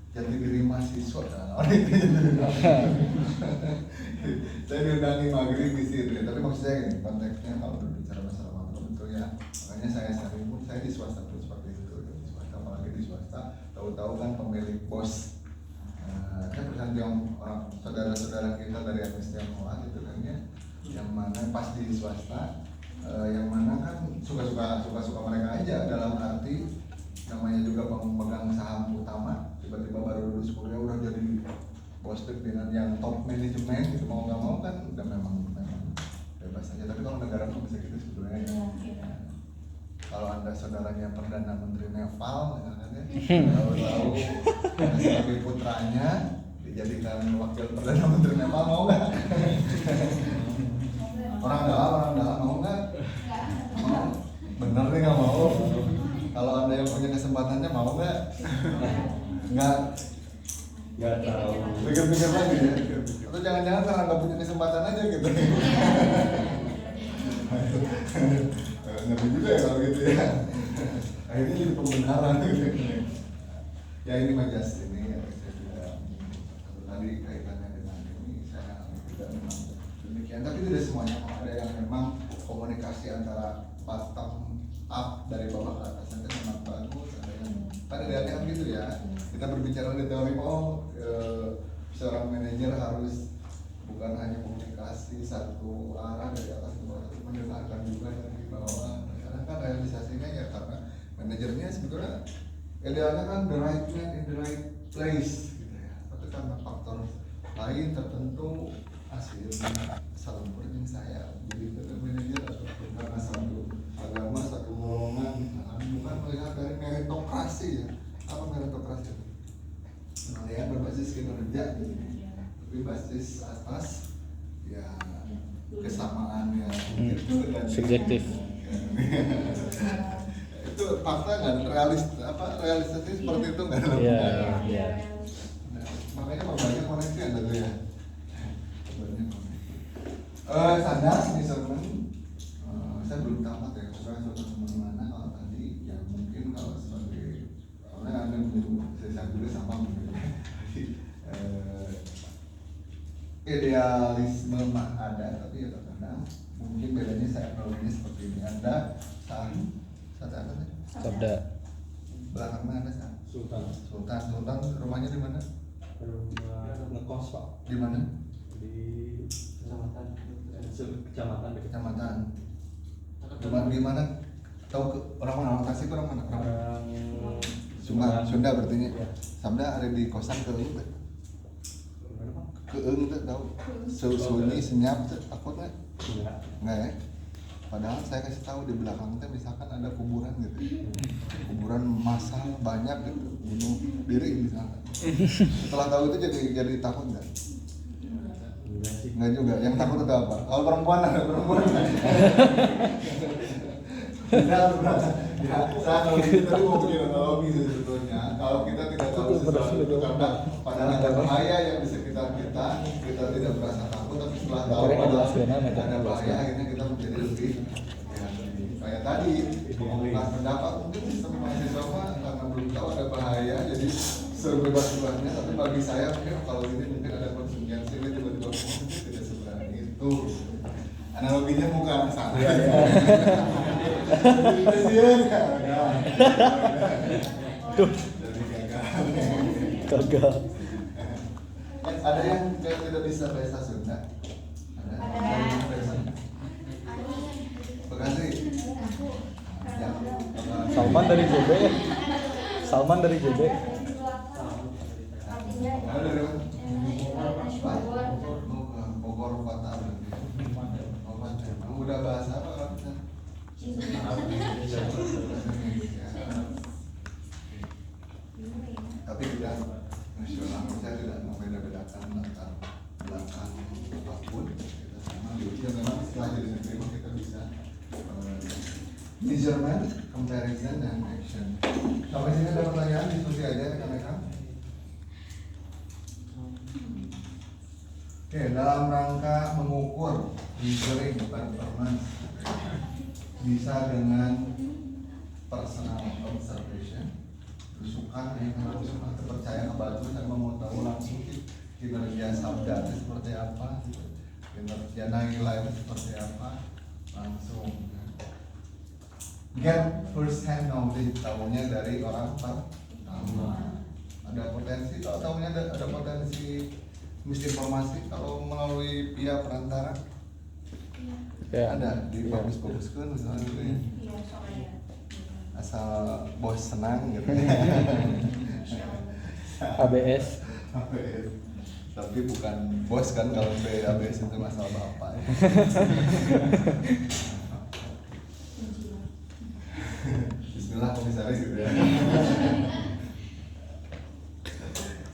Speaker 1: Jati diri mahasiswa. Saya diundangi maghrib di sini, tapi maksud saya gini, konteksnya kalau berbicara masalah makro itu ya, makanya saya sering pun saya di swasta pun seperti itu, di swasta apalagi di swasta, tahu-tahu kan pemilik bos. Saya bertanya orang saudara-saudara kita dari Amnesty International gitu kan ya, yang mana pas di swasta, yang mana kan suka-suka mereka aja dalam arti namanya juga pemegang saham utama, tiba-tiba baru lulus kuliah udah jadi bos pimpinan yang top manajemen gitu, mau nggak mau kan udah memang bebas aja. Tapi kalau negara tuh bisa gitu sebetulnya ya. Kalau anda saudaranya perdana menteri Nepal misalkan ya, tahu-tahu sebagai putranya dijadikan wakil perdana menteri Nepal, mau nggak? Orang dalam mau nggak? Mau? Bener nih nggak mau. Kalau anda yang punya kesempatannya mau nggak? Nggak.
Speaker 2: Nggak tahu.
Speaker 1: Pikir-pikir lagi ya. Atau jangan-jangan karena nggak punya kesempatan aja gitu. Ngeri juga ya kalau gitu ya. Akhirnya jadi pembenaran gitu. Ya ini majas ini ya, saya tidak tadi kaitannya dengan ini saya tidak memang demikian. Tapi tidak semuanya, ada yang memang komunikasi antara bottom up dari bawah ke atas itu memang bagus. Ada yang pada dasarnya kan gitu ya. Kita berbicara di teori seorang manajer harus bukan hanya komunikasi satu arah dari atas ke bawah, tapi mendengarkan juga dari bawah. Karena kan realisasinya ya karena manajernya sebetulnya idealnya kan the right man in the right place gitu ya. Tapi karena faktor lain tertentu hasilnya salah yang saya jadi manajer atau karena satu agama, satu golongan, bukan melihat dari meritokrasi ya. Apa meritokrasi itu? Penilaian berbasis kinerja gitu. Tapi basis atas ya kesamaan ya gitu dan
Speaker 4: Subjektif.
Speaker 1: Itu fakta nggak realisasi seperti itu nggak dalam
Speaker 4: Iya.
Speaker 1: budaya.
Speaker 4: Iya.
Speaker 1: Nah, makanya banyak koneksi ada tuh ya. Banyak koneksi. Sadar measurement, saya belum tamat ya. Saya sudah mana kalau tadi yang mungkin kalau sebagai karena anda menyebut saya juga sama mungkin. Idealisme mah ada, tapi ya terkadang mungkin bedanya saya analoginya seperti ini. Anda saham
Speaker 4: Sabda.
Speaker 1: Belakang mana sih? Sultan rumahnya di mana?
Speaker 2: Rumah ngekos Pak
Speaker 1: Di mana?
Speaker 2: di kecamatan dekat
Speaker 1: Kecamatan. Di mana? Tahu ke orang mana? Tasik orang mana?
Speaker 2: orang
Speaker 1: Sunda berarti nya.
Speaker 2: Ya.
Speaker 1: Sabda ada di kosan ke Eung teh.
Speaker 2: Gimana Pak?
Speaker 1: Ke Eung teh tahu. Sunyi senyap teh takut nggak? Nggak ya? Padahal saya kasih tahu di belakang teh misalkan ada kuburan gitu. Kuburan massal banyak gitu, bunuh diri misalkan. Setelah tahu itu jadi takut nggak?
Speaker 2: Enggak sih.
Speaker 1: Nggak juga. Yang takut itu apa? Kalau perempuan ada perempuan. Tidak, ya, saya kalau gitu tadi mau bikin analogi sebetulnya. Kalau kita tidak tahu sesuatu itu karena padahal ada bahaya yang di sekitar kita tidak merasa takut, tapi setelah tahu ada bahaya, akhirnya kita menjadi lebih kayak tadi mengungkapkan pendapat. Mungkin sistem mahasiswa karena belum tahu ada bahaya, jadi sebebas-bebasnya. Tapi bagi saya mungkin kalau ini mungkin ada konsekuensi, ini tiba-tiba mungkin tidak seberani itu. Analoginya bukan santai.
Speaker 4: Tuh.
Speaker 1: Jadi
Speaker 4: Gagal.
Speaker 1: ada yang tidak bisa bahasa Sunda? Ada. Bekasi. Ya.
Speaker 4: Salman dari JB. Salman dari JB.
Speaker 3: Artinya
Speaker 1: Ada dari mana?
Speaker 3: Bogor.
Speaker 1: Bogor kota. Kamu udah bahasa apa kan? Tapi tidak nasional, saya tidak membeda-bedakan antar belakang apapun. Kita sama ya memang setelah jadi negeri kita bisa measurement, comparison, dan action. Sampai sini ada pertanyaan, diskusi aja dengan mereka. Oke, dalam rangka mengukur measuring performance bisa dengan personal observation, belusukan yang langsung atau percaya ke batu dan mau tahu langsung kinerja sabda itu seperti apa, kinerja nilai itu seperti apa, langsung get first hand knowledge, tahunya dari orang pertama. Ada potensi, kalau tahunya ada potensi misinformasi kalau melalui pihak perantara.
Speaker 4: Ya.
Speaker 1: Ada di bagus-baguskan misalnya gitu ya.
Speaker 3: Iya, soalnya.
Speaker 1: Asal bos senang gitu.
Speaker 4: ABS.
Speaker 1: Tapi bukan bos kan, kalau ABS itu masalah bapak ya. Bismillah komisaris gitu ya.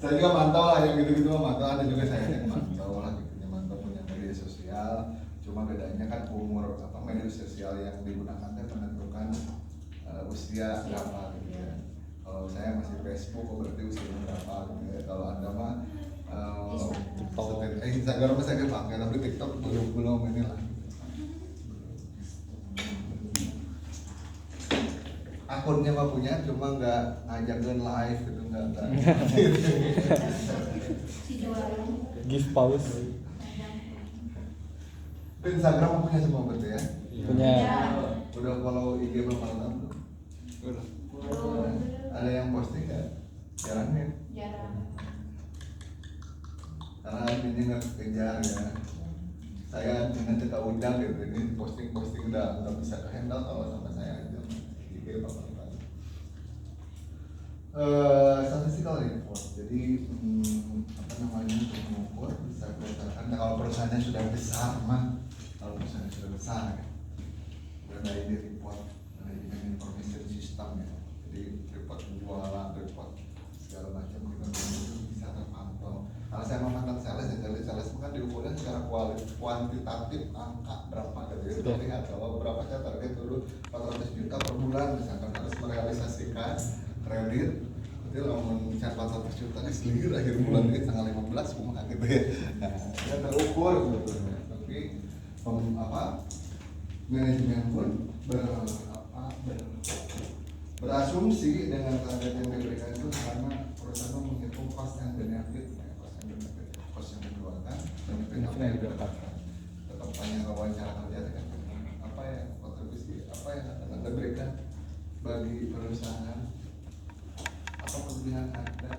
Speaker 1: Saya juga mantau lah yang gitu-gitu, mantau. Ada juga saya yang mantau lah gitu, mantau punya media sosial. Cuma bedanya kan umur media sosial yang digunakan itu menentukan usia berapa gitu ya. Kalau saya masih Facebook, berarti usianya berapa gitu ya. Kalau Anda mah Instagram saya pakai, tapi TikTok belum ini lah. Akunnya mah punya, cuma nggak ngajakin live gitu, nggak.
Speaker 4: Give pause.
Speaker 1: Instagram mah punya semua berarti ya?
Speaker 4: Punya.
Speaker 1: Udah follow IG berapa tahun tuh? Udah. Ada yang posting nggak? Jarang ya?
Speaker 3: Jarang.
Speaker 1: Karena adminnya nggak kejar ya. Saya dengan cerita undang gitu, ini posting udah bisa ke handle kalau sama saya aja. IG apa? Statistical report, jadi apa namanya, untuk mengukur bisa berdasarkan. Nah, kalau perusahaannya sudah besar mah, ya, udah ini report manajemen information system ya, jadi report penjualan, report segala macam kita bisa terpantau. Kalau saya memandang sales kan diukurnya secara kuantitatif, angka berapa gitu ya, lihat kalau berapa saya target dulu 400 juta per bulan misalkan, harus merealisasikan kredit itu lamun bisa 400 juta selir akhir bulan ini tanggal 15 kumaha gitu ya. Nah, ya terukur sebetulnya. Tapi manajemen pun berasumsi dengan target yang diberikan itu karena perusahaan menghitung cost and benefit, cost yang dikeluarkan, benefit apa yang didapatkan. Tetap tanya wawancara kerja dengan apa ya kontribusi, apa yang akan Anda berikan bagi perusahaan apa kelebihan Anda?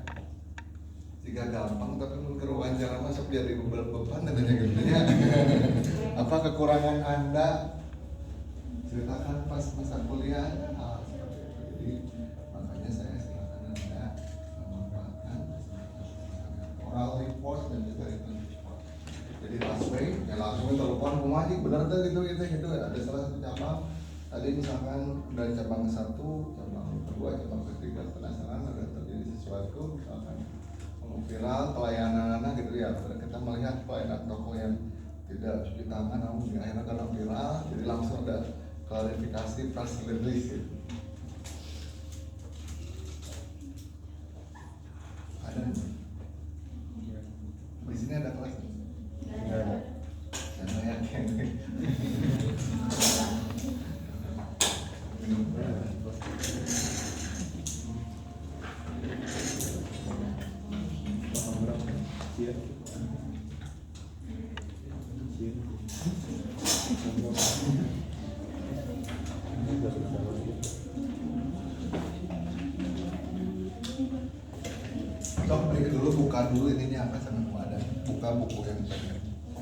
Speaker 1: Jika gampang tapi mungkin wawancara masuk jadi beban dan gitu ya. Apa kekurangan Anda? Ceritakan pas masa kuliah hal seperti itu. Jadi makanya saya silakan Anda memanfaatkan oral report dan juga written report. Jadi last way, ya langsung telepon kumaji bener tuh gitu ada salah satu cabang tadi misalkan dari cabang 1, cabang 2, cabang 3 penasaran ada terjadi sesuatu misalkan viral pelayanan gitu ya, kita melihat pelayanan toko yang tidak cuci tangan namun akhirnya karena viral jadi langsung ada klarifikasi press release gitu. Ada di sini ada kelas saya yakin minum break dulu, buka dulu ininya apa sama ada buka buku yang tadi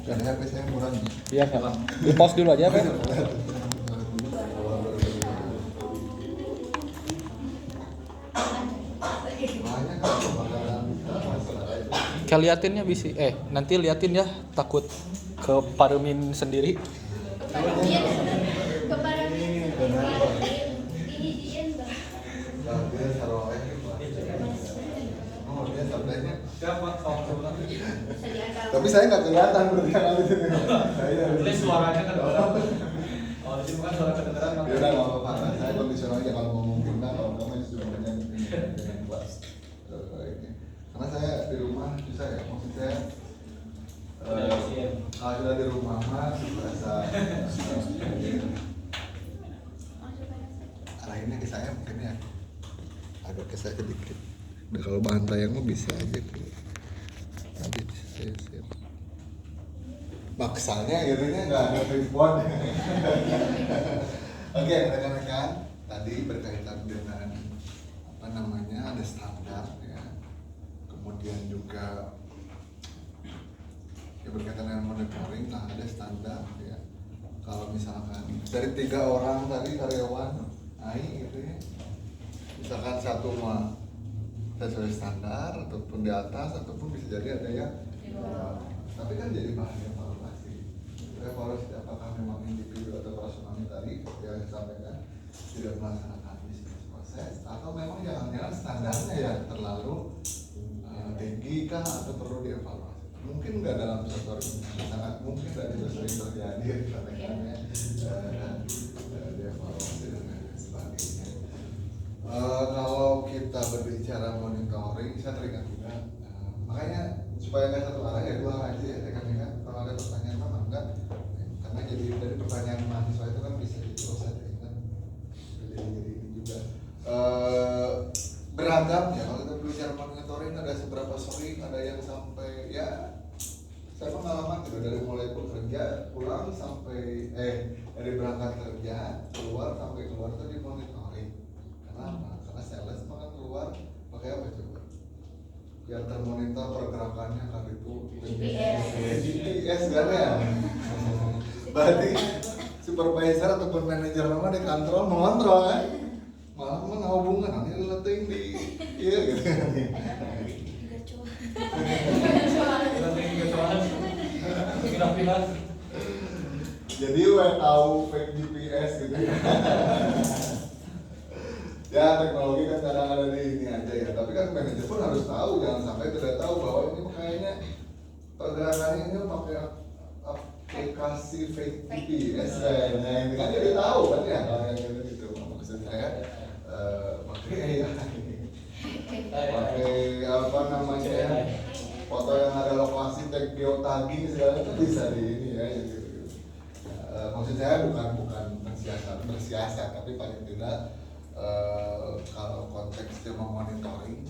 Speaker 1: dan HP saya murah nih.
Speaker 4: Iya kan. Di pause dulu aja kan.
Speaker 1: Banyak kan bakalan
Speaker 4: Kayak liatinnya bisa nanti liatin ya, takut ke Parmin sendiri.
Speaker 3: kepada ini
Speaker 1: dia taruh oh dia tabletnya tapi saya nggak kelihatan berarti kali ini saya
Speaker 2: Tulis suaranya kan orang. Oh, di sini kan suara kedengeran.
Speaker 1: ya udah nggak apa-apa saya kondisional aja kalau memungkinkan kalau kamu sudah banyak dengan kelas karena saya di rumah bisa ya maksud saya kalau sudah di rumah mas merasa arahinnya ke saya mungkin ya agak ke saya sedikit. Nah, kalau bahan tayang mah bisa aja tuh. Nanti saya siap. Maksanya akhirnya nggak ada respon. Oke, rekan-rekan, tadi berkaitan dengan apa namanya ada standar ya. Kemudian juga ya berkaitan dengan monitoring lah ada standar ya. Kalau misalkan dari 3 orang tadi karyawan, gitu ya. Misalkan satu mah sesuai standar ataupun di atas ataupun bisa jadi ada yang tapi kan jadi bahan evaluasi apakah memang individu atau personalnya tadi yang disampaikan tidak melaksanakan bisnis proses atau memang jangan-jangan standarnya yang terlalu tinggi kah atau perlu dievaluasi mungkin nggak dalam sektor ini sangat mungkin dan itu sering terjadi rekan-rekannya dievaluasi dan lain sebagainya. Kalau kita berbicara monitoring, saya teringat juga makanya supaya nggak satu arah ya 2 arah aja ya rekan-rekan. Kalau ada pertanyaan apa enggak? Karena jadi dari pertanyaan mahasiswa itu kan bisa terus saya teringat jadi ini juga beragam ya. Kalau kita berbicara monitoring ada seberapa sering, ada yang sampai ya saya pengalaman gitu dari mulai bekerja pulang sampai dari berangkat kerja keluar sampai keluar itu dimonitoring. Kenapa? Karena sales makan keluar pakai apa coba? Yang termonitor pergerakannya kan itu GPS kan ya. Berarti supervisor ataupun manajer nama di kantor mengontrol kan? Malah nggak hubungan, ini leting di iya gitu. Jadi tahu fake GPS gitu ya. Ya teknologi kan kadang ada di ini aja ya, tapi kan manajer pun harus tahu, jangan sampai tidak tahu bahwa ini kayaknya pergerakannya ini pakai aplikasi fake GPS nah ini kan jadi tahu kan ya kalau yang gitu maksud saya pakai apa namanya foto yang ada lokasi tag geotagging segala itu bisa di ini ya gitu. Maksud saya bukan bersiasat tapi paling tidak kalau konteksnya memonitoring,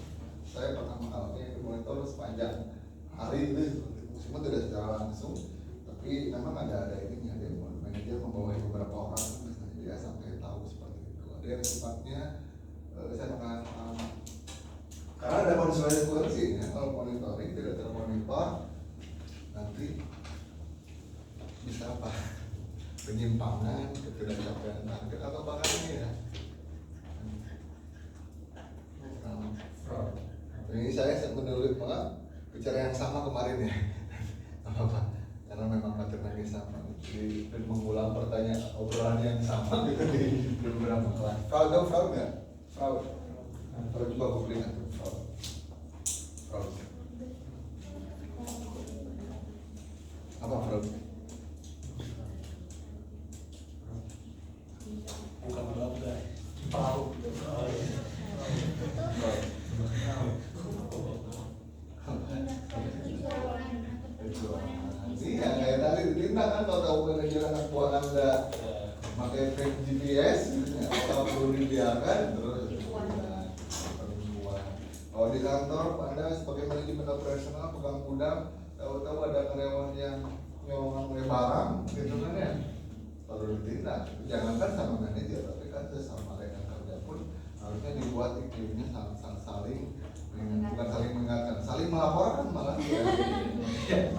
Speaker 1: saya pertama kalinya monitor sepanjang hari itu, meskipun tidak secara langsung, tapi memang ada ininya, ada manajer membawahi beberapa orang, misalnya dia sampai tahu seperti itu. Ada yang sifatnya nanti bisa apa? Penyimpangan, ketidakcapaian target atau bahkan ini ya. Ini saya menulis bicara yang sama kemarin ya. Apa? Karena memang materi sama. Jadi mengulang pertanyaan obrolan yang sama gitu di beberapa kelas. Fraud tahu fraud nggak? Fraud. Fraud coba googling atau fraud. Fraud. Apa fraud?
Speaker 2: Bukan belum guys. Tahu.
Speaker 1: Iya, kayak tadi ditindak kan kalau tahu manajer anak buah Anda pakai fake GPS, kalau perlu dibiarkan terus kalau di kantor Anda sebagai manajemen operasional pegang gudang, tahu-tahu ada karyawan yang nyolong barang gitu kan ya, perlu ditindak. Jangankan sama manajer, tapi kan sesama rekan kerja pun harusnya dibuat iklimnya saling bukan saling mengingatkan, saling melaporkan malah ya.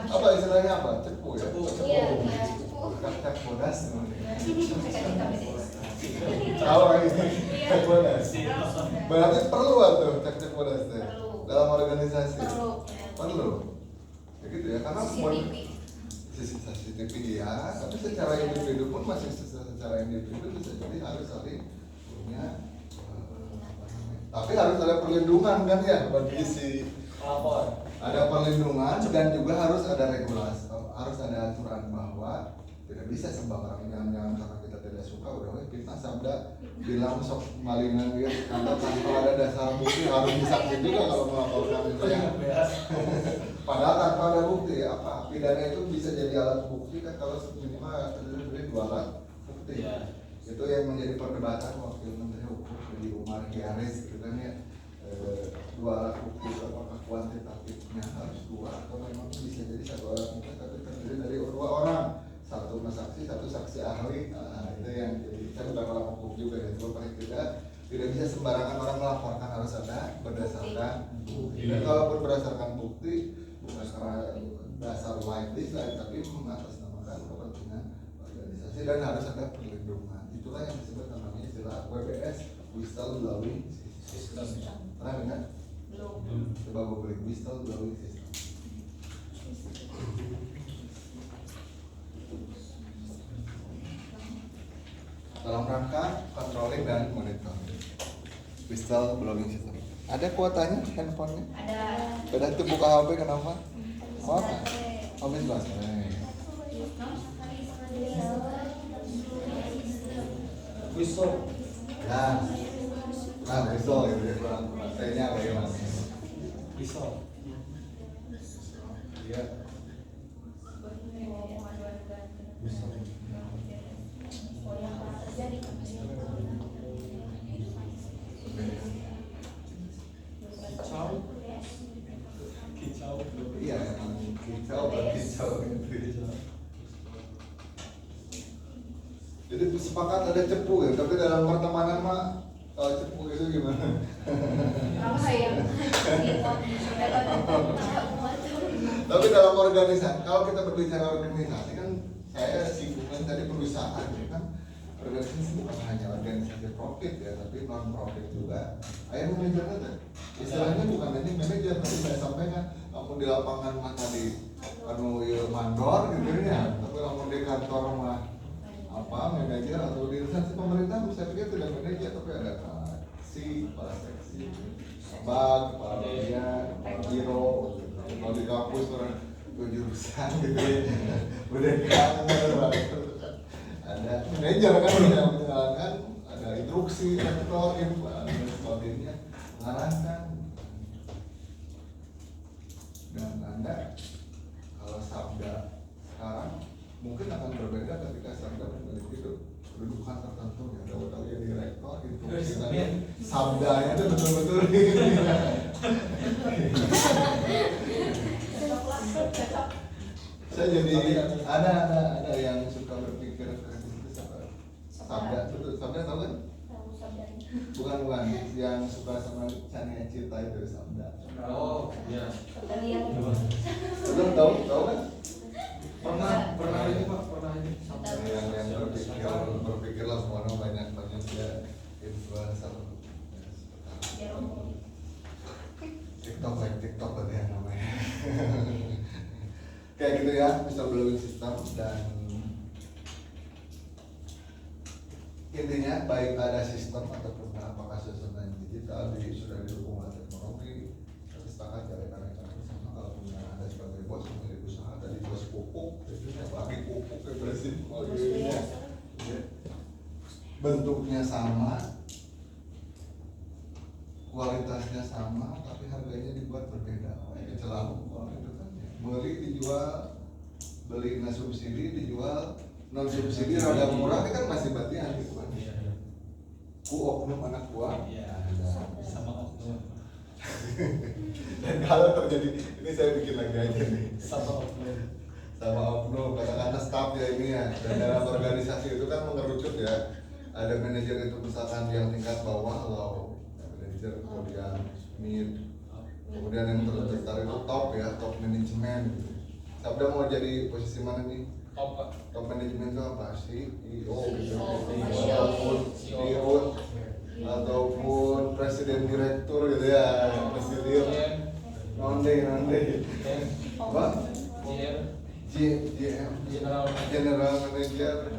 Speaker 1: Apa istilahnya apa? Cepu ya?
Speaker 3: Iya, cepu.
Speaker 1: Cek bodas tahu ini cek bodas berarti perlu atau cek bodas deh dalam organisasi perlu ya gitu ya karena CCTV ya tapi secara individu pun masih secara individu bisa jadi harus saling punya tapi harus ada perlindungan kan ya bagi si
Speaker 2: Lapor.
Speaker 1: ada perlindungan dan juga harus ada regulasi, harus ada aturan bahwa tidak bisa sembarangan jangan karena kita tidak suka udah kita sabda bilang sok malingan gitu kantor tanpa ada dasar bukti harus disaksi juga kalau melaporkan itu ya. Padahal tanpa ada bukti apa pidana itu bisa jadi alat bukti kan kalau minimal beri 2 alat bukti.
Speaker 2: Ya.
Speaker 1: Itu yang menjadi perdebatan wakil menteri hukum di Umar Hiaris gitu kan ya. 2 alat bukti apakah kuantitatifnya harus 2 atau memang bisa jadi 1 alat bukti tapi terdiri dari 2 orang 1 saksi 1 saksi ahli. Nah, itu yang jadi saya bukan orang hukum juga ya cuma paling tidak bisa sembarangan orang melaporkan harus ada berdasarkan bukti dan kalaupun berdasarkan bukti bukan karena dasar like this tapi mengatasnamakan kepentingan organisasi dan harus ada perlindungan itulah yang disebut namanya istilah WBS whistleblowing system. Pernah dengar?
Speaker 3: Belum.
Speaker 1: Coba googling whistleblowing system. Dalam rangka controlling dan monitoring whistleblowing system. Ada kuotanya handphonenya?
Speaker 3: Ada.
Speaker 1: Udah tuh buka HP kenapa? Oh, habis baterai.
Speaker 2: Whistle.
Speaker 1: Nah, whistle gitu ya kurang T-nya bagaimana?
Speaker 2: Whistle.
Speaker 1: Iya.
Speaker 2: Kicau.
Speaker 1: Iya, emang kicau. Jadi sepakat ada cepu ya, tapi dalam pertemanan mah cepu itu gimana?
Speaker 3: Apa ya?
Speaker 1: Tapi dalam organisasi, kalau kita berbicara organisasi kan saya singgungan tadi perusahaan ya kan organisasi bukan hanya organisasi profit ya, tapi non profit juga. Ayo manajernya teh, istilahnya bukan hanya manajer, tapi saya sampaikan, namun di lapangan mah tadi anu mandor gitu ya, tapi namun di kantor mah apa manajer atau di instansi pemerintah saya pikir tidak manajer tapi ada kepala seksi, bag, kepala bagian, kepala biro, kalau di kampus orang jurusan gitu ya, udah kangen ada manajer kan yang menjalankan, ada instruksi, rektor, dan sebagainya, mengarahkan. Dan Anda kalau sabda sekarang mungkin akan berbeda ketika sabda memiliki kedudukan tertentu ya. Kalau kalian di rektor itu sabdanya itu betul-betul saya jadi ada yang suka berpikir kritis sabda betul sabda tahu kan? Bukan yang suka sama Chania Cita itu sabda.
Speaker 2: Oh, iya.
Speaker 1: Belum tahu kan? like TikTok berarti yang namanya. Kayak gitu ya, bisa building system. Dan intinya baik ada sistem ataupun apakah sistem digital sudah didukung oleh teknologi, tapi sepakat jalankan sama. Kalau punya ada sebagai bos pemilik usaha tadi bos pupuk, itu bagi pupuk ke bersih, bentuknya sama, kualitasnya sama, tapi harganya dibuat berbeda. Itu celah kalau itu kan ya. Beli nggak subsidi, dijual non subsidi rada murah, kan masih batian gitu kan. Ku oknum anak buah.
Speaker 2: Sama oknum.
Speaker 1: Dan kalau terjadi, ini saya bikin lagi aja nih.
Speaker 2: Sama oknum.
Speaker 1: Katakanlah staff ya ini ya. Dan dalam organisasi itu kan mengerucut ya. Ada manajer itu misalkan yang tingkat bawah, low manajer, kemudian mid, kemudian yang terbesar itu top ya, top manajemen. Sabda mau jadi posisi mana nih? Top manajemen itu apa? CEO gitu, ataupun presiden direktur gitu ya, presiden nonde apa? GM general manager.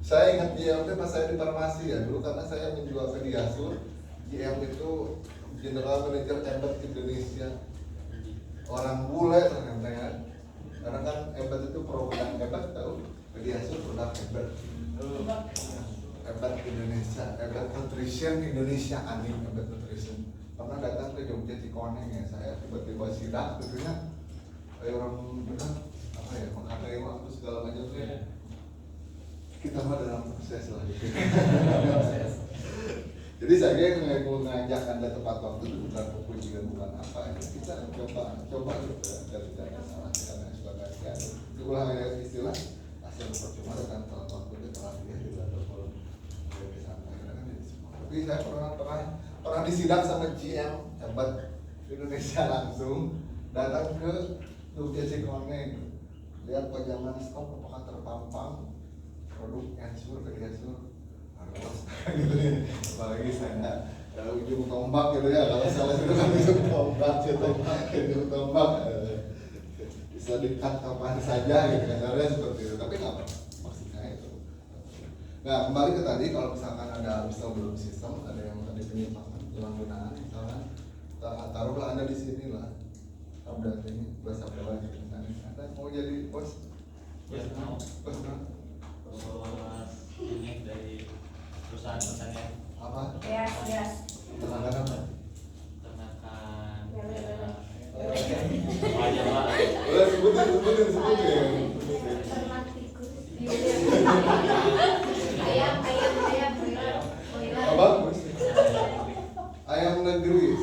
Speaker 1: Saya ingat GM itu pas saya di farmasi ya dulu, karena saya menjual ke Diasur. GM itu general manager Ebert Indonesia. Orang bule ternyata ya, karena kan Ebert itu produk Ebert, tahu Diasur produk Ebert. Ebert Indonesia, Ebert Nutrition Indonesia, aneh Ebert Nutrition. Pernah datang ke Jogja Cikoneng ya, saya tiba-tiba sidak tentunya kayak orang bilang apa ya, menghargai waktu segala macam tuh ya. Kita mah dalam proses lah gitu. Jadi saya mengajak Anda tepat waktu itu bukan pujian, bukan apa ya. Kita coba gitu ya, agar tidak ada salah dan sebagainya. Itu ulah istilah asal percuma dengan telat waktu itu telat dia juga terpol disampaikan kan jadi semua. Tapi saya pernah disidak sama GM hebat Indonesia langsung datang ke Jogja Cikoneng, lihat pajangan stok apakah terpampang produk Ensur ke Diasur harus gitu ya. Apalagi saya ujung tombak gitu ya, kalau salah itu kan ujung tombak gitu, ujung tombak bisa dikat kapan saja gitu kan, caranya seperti itu. Tapi nggak apa maksudnya itu. Nah kembali ke tadi, kalau misalkan ada belum sistem, ada yang tadi penyalahgunaan misalkan, taruhlah Anda di sini lah, udah ini bos apa lagi misalnya, Anda mau jadi bos?
Speaker 2: Ya, mau.
Speaker 1: Bos
Speaker 2: Ini dari perusahaan pertanian.
Speaker 1: apa?
Speaker 3: Yes.
Speaker 1: Terangkan apa?
Speaker 2: Ternakan.
Speaker 3: Ya.
Speaker 2: Aja Pak.
Speaker 1: Boleh sebutin ya.
Speaker 3: Ternak tikus. Ayam.
Speaker 1: Apa? Ayam negeri.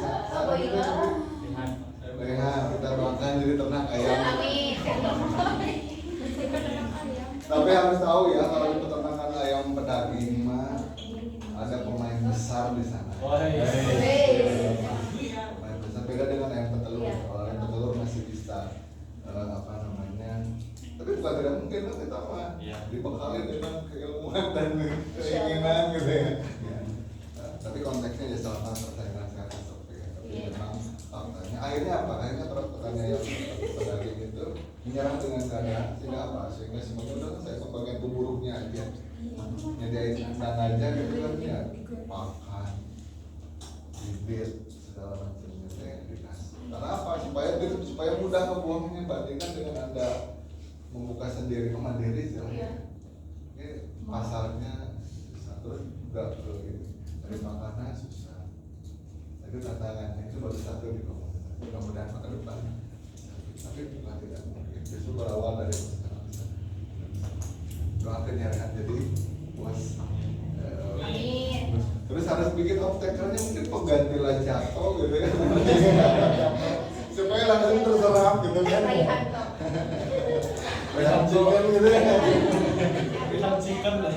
Speaker 1: Lehan, kita doakan jadi ternak ayam. Tapi harus tahu ya, kalau di peternakan ayam pedaging mah ada pemain besar di sana. Pemain besar beda dengan ayam petelur. Kalau ayam petelur masih bisa tapi bukan tidak mungkin lah kita mah dibekali dengan keilmuan dan keinginan gitu ya. Tapi konteksnya ya salah satu pertanyaan sekarang seperti itu. Tapi memang faktanya akhirnya apa? Akhirnya petani ayam pedaging itu menyerah dengan keadaan sehingga apa? Sehingga sebenarnya saya sebagai pemburuhnya aja nyediain kandang aja gitu kan ya, makan, bibit segala macamnya dikasih. Karena apa? Supaya mudah ngebuangnya, bandingkan dengan Anda membuka sendiri mandiri istilahnya. Ini pasarnya satu enggak perlu gitu. Dari makanan susah. Itu tantangannya, itu baru satu di komunitas. Mudah-mudahan masa depan. Tapi bukan tidak mungkin. Justru berawal dari sekarang bisa. Doakan ya Rehan, jadi puas. Terus harus bikin obstacle-nya mungkin pengganti jatuh gitu ya. Supaya langsung terserap gitu kan. Rehan chicken gitu ya.
Speaker 2: Rehan chicken lah.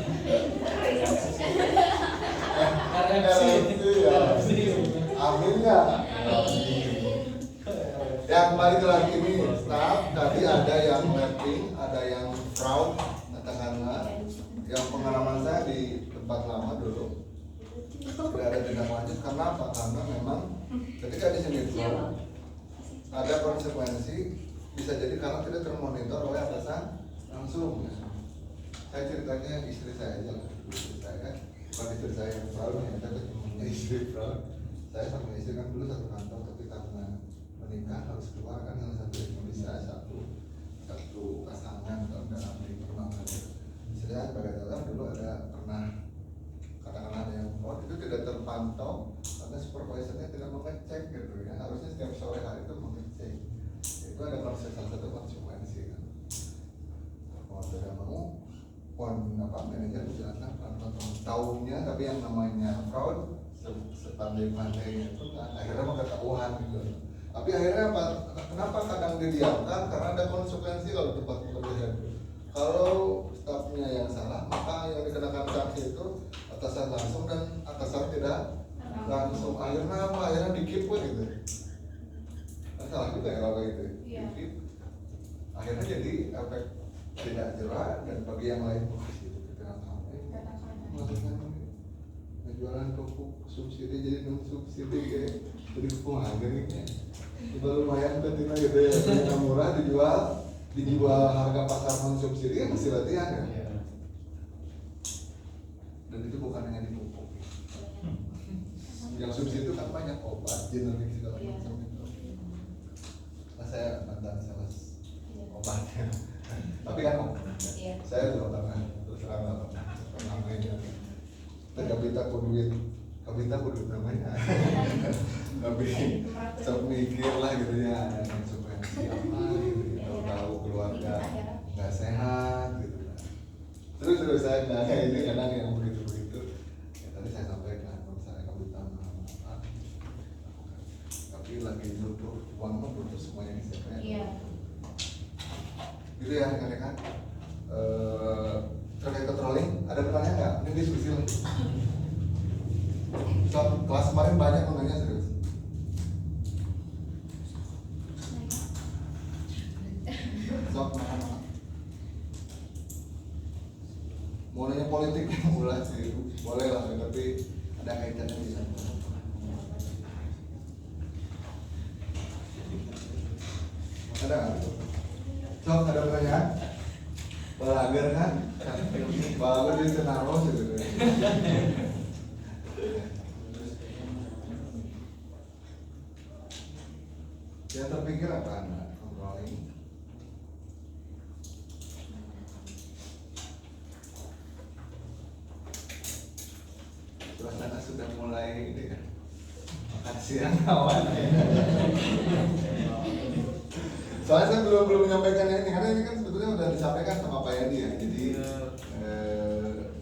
Speaker 1: RFC ya. Amin ya. Yang balik lagi ini staff, tadi ada yang mapping, ada yang fraud, katakanlah. Yang pengalaman saya di tempat lama dulu, tidak ada tindak lanjut. Karena apa? Karena memang ketika di sini ada konsekuensi, bisa jadi karena tidak termonitor oleh atasan langsung. Ya. Saya ceritanya istri saya aja lah, istri saya, bukan istri saya yang proud ya, tapi istri proud. Saya sama istri kan dulu satu kantor, tapi karena menikah harus keluar kan, salah satu yang bisa satu pasangan dalam perkembangan. Saya sebagai dalam dulu ada pernah katakanlah ada yang fraud, itu tidak terpantau karena supervisornya tidak mengecek gitu ya. Harusnya setiap sore hari itu mengecek. Itu ada salah satu konsekuensi kan. Kalau tidak mau manajer menjelaskan pelan-pelan tahunya, tapi yang namanya fraud sepandai-pandainya itu kan akhirnya mau ketahuan gitu. Tapi akhirnya apa? Kenapa kadang didiamkan? Karena ada konsekuensi kalau tempat pekerjaan. Kalau stafnya yang salah, maka yang dikenakan sanksi itu atasan langsung dan atasan tidak langsung. Akhirnya apa? Akhirnya di-keep gitu. Salah juga ya kalau gitu. Di-keep. Akhirnya jadi efek tidak jerah, dan bagi yang lain kita sampai jualan kerupuk subsidi jadi non subsidi kayak jadi kerupuk harga nih. Coba lumayan betina gitu ya, yang murah dijual harga pasar non subsidi kan masih latihan ya. Dan itu bukan hanya di pupuk. Yang subsidi itu kan banyak obat, generik segala macam itu. Nah, saya mantan sales obatnya. Tapi kan saya belum pernah terus terang namanya. Kabita kuduit namanya. Tapi sok mikir lah gitu ya, ada konsekuensi apa gitu. Tahu keluarga nggak sehat gitu. Terus saya nggak kayak ini kadang yang begitu. Ya, tadi saya sampaikan kalau saya kabita apa. Tapi lagi butuh uang mah butuh semuanya di sana. Gitu ya kan terkait controlling, ada pertanyaan nggak? Ini diskusi lagi. So, kelas kemarin banyak nanya serius. So, mau nanya politik mulai sih, boleh lah, tapi ada kaitannya di sana. Ada nggak? So, ada pertanyaan? Balagar kan? Balagar di Senaro gitu. Yang terpikir apa Anda? Controlling? Suasana sudah mulai ini kan? Makan siang kawan. Soalnya saya belum menyampaikan ini, karena ini kan sebetulnya sudah disampaikan sama Pak Yadi ya. Jadi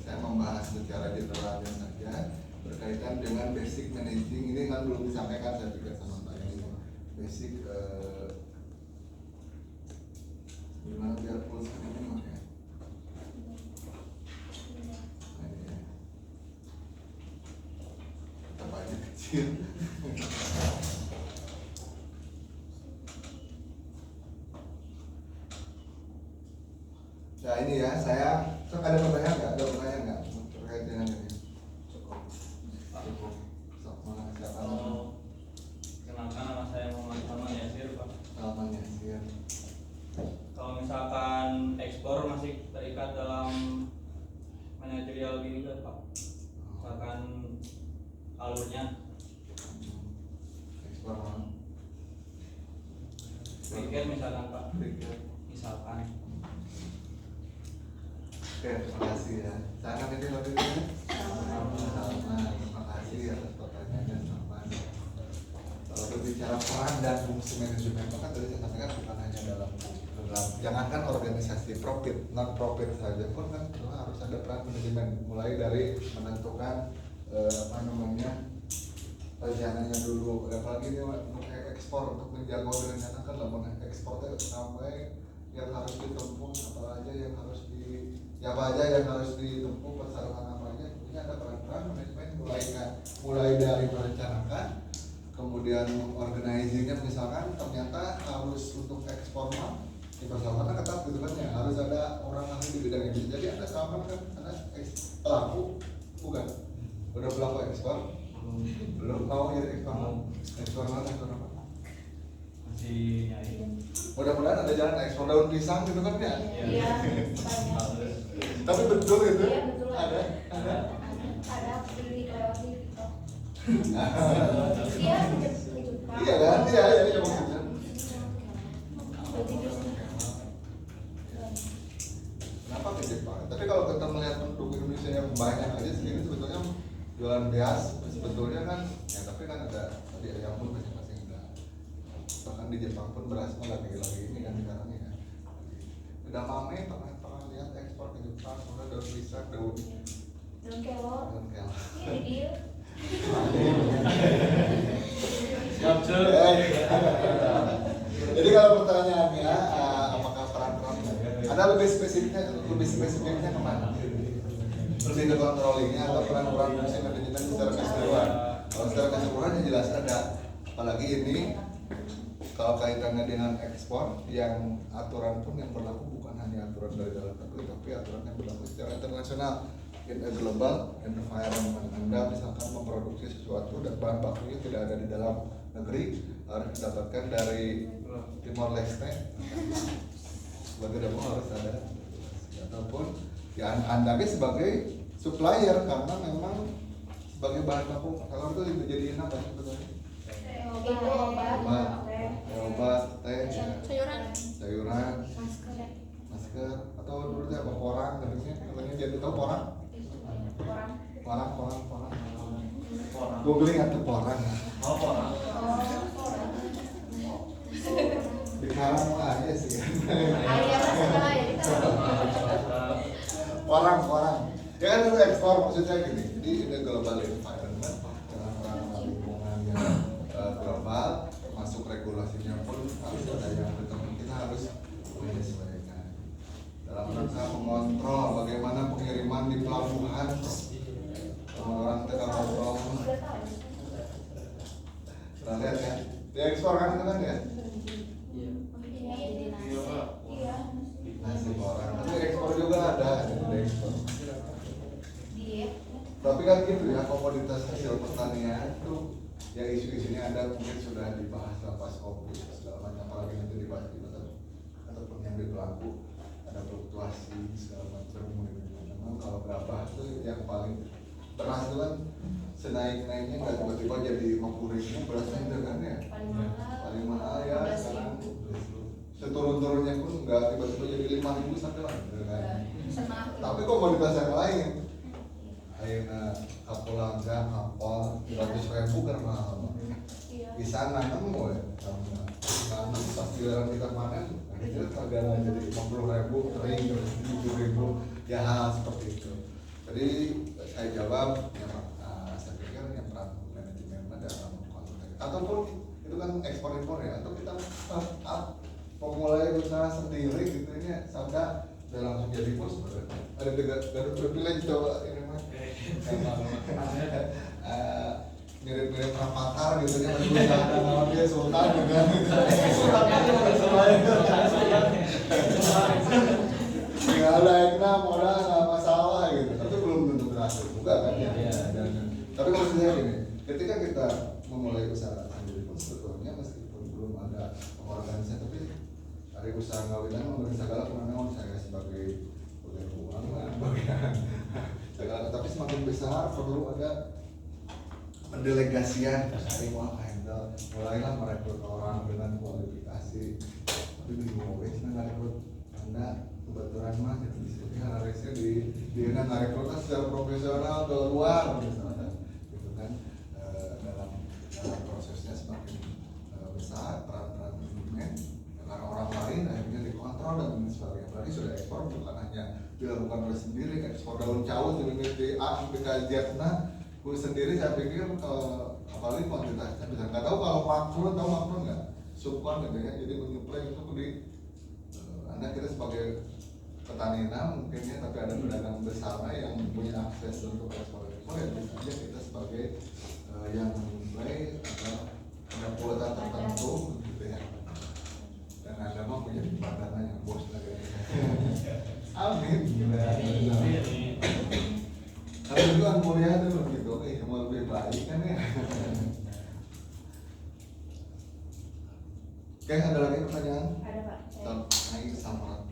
Speaker 1: saya membahas secara generalnya saja berkaitan dengan basic managing. Ini kan belum disampaikan saya pikir sama Pak Yadi. Basic gimana biar full screen ini makanya. Tetap aja kecil. Nah ini ya, saya ada pertanyaan nggak? Ada pertanyaan nggak terkait dengan ini? Cukup. So, siapa?
Speaker 2: Kenalkan nama saya Muhammad Salman Yasir, Pak.
Speaker 1: Salman Yasir.
Speaker 2: Kalau misalkan ekspor masih terikat dalam manajerial gini kan, Pak. Misalkan alurnya
Speaker 1: Ekspor mana?
Speaker 2: tiket misalkan, Pak. Misalkan.
Speaker 1: Oke, terima kasih ya. Saya akan ini lebih dulu. Terima kasih atas pertanyaannya Salman. Kalau berbicara peran dan fungsi manajemen, maka tadi saya sampaikan bukan hanya dalam jangankan organisasi profit, non profit saja pun kan harus ada peran manajemen, mulai dari menentukan rencananya dulu. Apalagi ini untuk ekspor, untuk menjaga rencanakan dalam ekspornya sampai yang harus ditempuh apa aja yang harus ditempuh, persyaratan apa aja. Ini ada peran manajemen mulai dari merencanakan, kemudian organizingnya, misalkan ternyata harus untuk ekspor di persyaratan ketat gitu kan ya, harus ada orang ahli di bidang ini. Jadi ada sama kan, ada pelaku bukan Udah pelaku ekspor? Belum mau jadi ekspor? Ekspor mana? Ekspor apa?
Speaker 2: Masih nyari.
Speaker 1: Mudah-mudahan ada jalan ekspor daun pisang gitu kan ya?
Speaker 3: Iya, banyak.
Speaker 1: Tapi betul itu?
Speaker 3: Iya, betul.
Speaker 1: Ada?
Speaker 3: Ada di lewat di TikTok.
Speaker 1: Ada?
Speaker 3: Iya, di Jepang.
Speaker 1: Iya kan? Iya, iya maksudnya.
Speaker 3: Berarti di sini.
Speaker 1: Kenapa ke Jepang? Tapi kalau kita melihat penduduk Indonesia yang banyak aja sendiri sebetulnya jualan beas sebetulnya kan ya tapi kan ada tadi ayam pun banyak masih enggak. Bahkan di Jepang pun beras lagi ini kan sekarang ya. Udah mame pernah lihat ekspor ke Jepang, udah daun pisang, daun
Speaker 3: kelor.
Speaker 1: kelor.
Speaker 3: Iya, di dia.
Speaker 2: Siap, Cuk.
Speaker 1: Jadi kalau pertanyaannya apakah peran-peran ada lebih spesifiknya kemana? Lebih ke controllingnya atau peran-peran fungsi manajemen secara keseluruhan? Kalau secara keseluruhan ya jelas ada. Apalagi ini kalau kaitannya dengan ekspor yang aturan pun yang berlaku bukan hanya aturan dari dalam negeri tapi aturan yang berlaku secara internasional. In a global environment, Anda misalkan memproduksi sesuatu dan bahan bakunya tidak ada di dalam negeri harus didapatkan dari Timor Leste, sebagai demo harus ada, ataupun ya Anda sebagai supplier karena memang sebagai bahan baku kalau itu dijadiin apa sih sebetulnya?
Speaker 3: Itu
Speaker 1: Obat, teh, sayuran,
Speaker 3: masker,
Speaker 1: atau dulu apa porang, katanya jadi tahu porang? Porang. Googling atau porang.
Speaker 2: Oh, orang.
Speaker 1: Di Karang mah aja sih kan.
Speaker 3: segala ya kita.
Speaker 1: Porang. Ya kan itu ekspor maksudnya gini. Jadi ini global environment dalam rangka lingkungan yang global, termasuk regulasinya pun harus ada yang betul kita harus menyesuaikan. Dalam rangka mengontrol bagaimana pengiriman di pelabuhan. Orang kita kontrol. Pernah lihat ya? Di ekspor kan itu kan ya?
Speaker 3: Iya.
Speaker 1: Nasi orang. Tapi ekspor juga ada di ekspor.
Speaker 3: Iya.
Speaker 1: Tapi kan gitu ya, komoditas hasil pertanian itu ya isu-isunya ada mungkin sudah dibahas pas COVID segala macam, apalagi nanti dibahas di ataupun yang berlaku ada fluktuasi segala macam. Memang kalau gabah itu yang paling beras itu kan senaik-naiknya nggak tiba-tiba jadi 50.000 berasnya udah kan ya paling mahal ya sekarang seturun-turunnya pun nggak tiba-tiba jadi 5.000 sampai lah kan. Tapi komoditas yang lain ayeuna kapulaga, apel 100.000 kan mahal. Pisang nanam boleh, nanam pas giliran kita panen harga jadi 50.000 kering 70.000 ya hal seperti itu. Jadi saya jawab ya saya pikir yang peran manajemen dalam konteks ataupun itu kan ekspor impor ya atau kita startup memulai usaha sendiri gitu ini sampai udah langsung jadi bos ada Garut Privilege coba ini mah mirip-mirip Rapatar gitu ya berusaha nama dia Sultan juga nggak ada ekna modal nggak masalah gitu tapi belum tentu berhasil juga kan ya. Tapi kalau saya gini ketika kita memulai usaha sendiri pun sebetulnya meskipun belum ada organisasi tapi dari usaha ngawilan memberi segala kemenangan saya sebagai keuangan bagian segala tapi semakin besar perlu ada pendelegasian dari mau handle mulailah merekrut orang dengan kualifikasi tapi bingung wes merekrut Anda kebetulan mah gitu di sini harusnya di rekrut secara profesional ke luar misalnya gitu kan dalam prosesnya semakin besar peran manajemen karena orang lain akhirnya dikontrol dan sebagainya. Berarti sudah ekspor bukan hanya dilakukan oleh sendiri, ekspor daun cawut dari A sampai ke Z. Nah, gue sendiri saya pikir apalagi kuantitasnya bisa nggak tahu kalau makro nggak subkon gitu ya. Jadi menyuplai itu di Anda kita sebagai petani mungkin ya, tapi ada pedagang besar yang punya akses untuk ekspor ya bisa aja kita sebagai yang menyuplai atau ada kuota tertentu gitu ya. Dan Anda mah punya pandangan yang bos lagi. Amin. Tapi itu kan kuliah itu begitu. Oke, ada lagi pertanyaan?
Speaker 3: Ada Pak.
Speaker 1: Naik sama.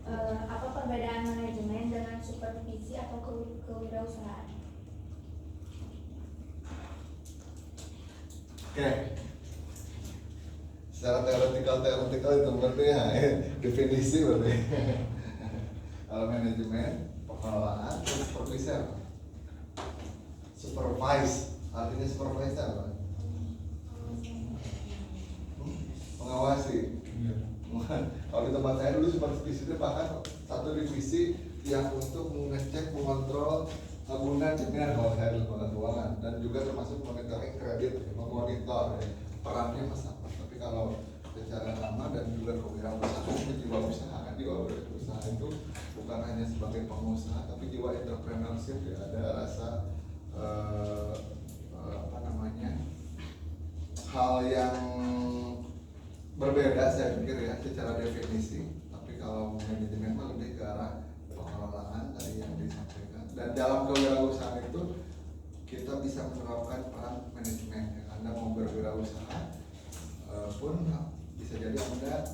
Speaker 3: Apa perbedaan manajemen dengan supervisi atau kewirausahaan?
Speaker 1: Oke. Secara teoretikal itu berarti ya definisi berarti. Kalau manajemen, pengelolaan, supervisi apa? Supervise, artinya supervise apa? Mengawasi. Kalau di tempat saya dulu supervisi itu bahkan satu divisi yang untuk mengecek, mengontrol tabungan dengan kalau saya di lembaga keuangan dan juga termasuk monitoring kredit, memonitor perannya mas apa. Tapi kalau secara lama dan juga kewirausahaan itu jiwa usaha kan, jiwa usaha itu bukan hanya sebagai pengusaha tapi jiwa entrepreneurship ya, ada rasa hal yang berbeda saya pikir ya secara definisi. Tapi kalau manajemen mah lebih ke arah pengelolaan tadi yang disampaikan, dan dalam kewirausahaan itu kita bisa menerapkan peran manajemen ya. Anda mau berwirausaha pun bisa jadi Anda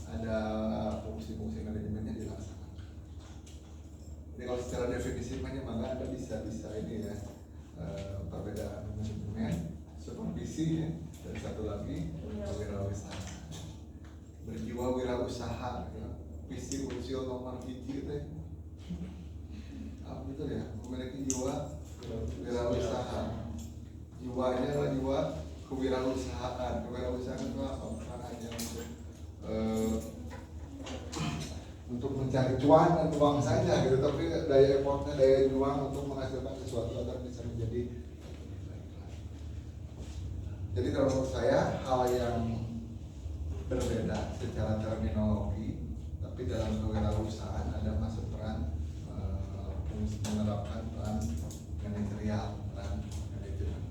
Speaker 1: ada fungsi-fungsi manajemennya dilaksanakan. Jadi kalau secara definisi maka Anda bisa ini ya, perbedaan manajemen, supervisi ya, dan satu lagi wirausaha. Berjiwa wirausaha ya. Visi unsur nomor hiji teh betul ya, memiliki jiwa wirausaha. Jiwanya adalah jiwa kewirausahaan. Kewirausahaan itu apa? Bukan hanya untuk mencari cuan dan uang saja gitu, tapi daya effortnya, daya juang untuk menghasilkan sesuatu agar bisa menjadi. Jadi kalau menurut saya hal yang berbeda secara terminologi, tapi dalam kewirausahaan ada masuk peran menerapkan peran manajerial, peran manajemen.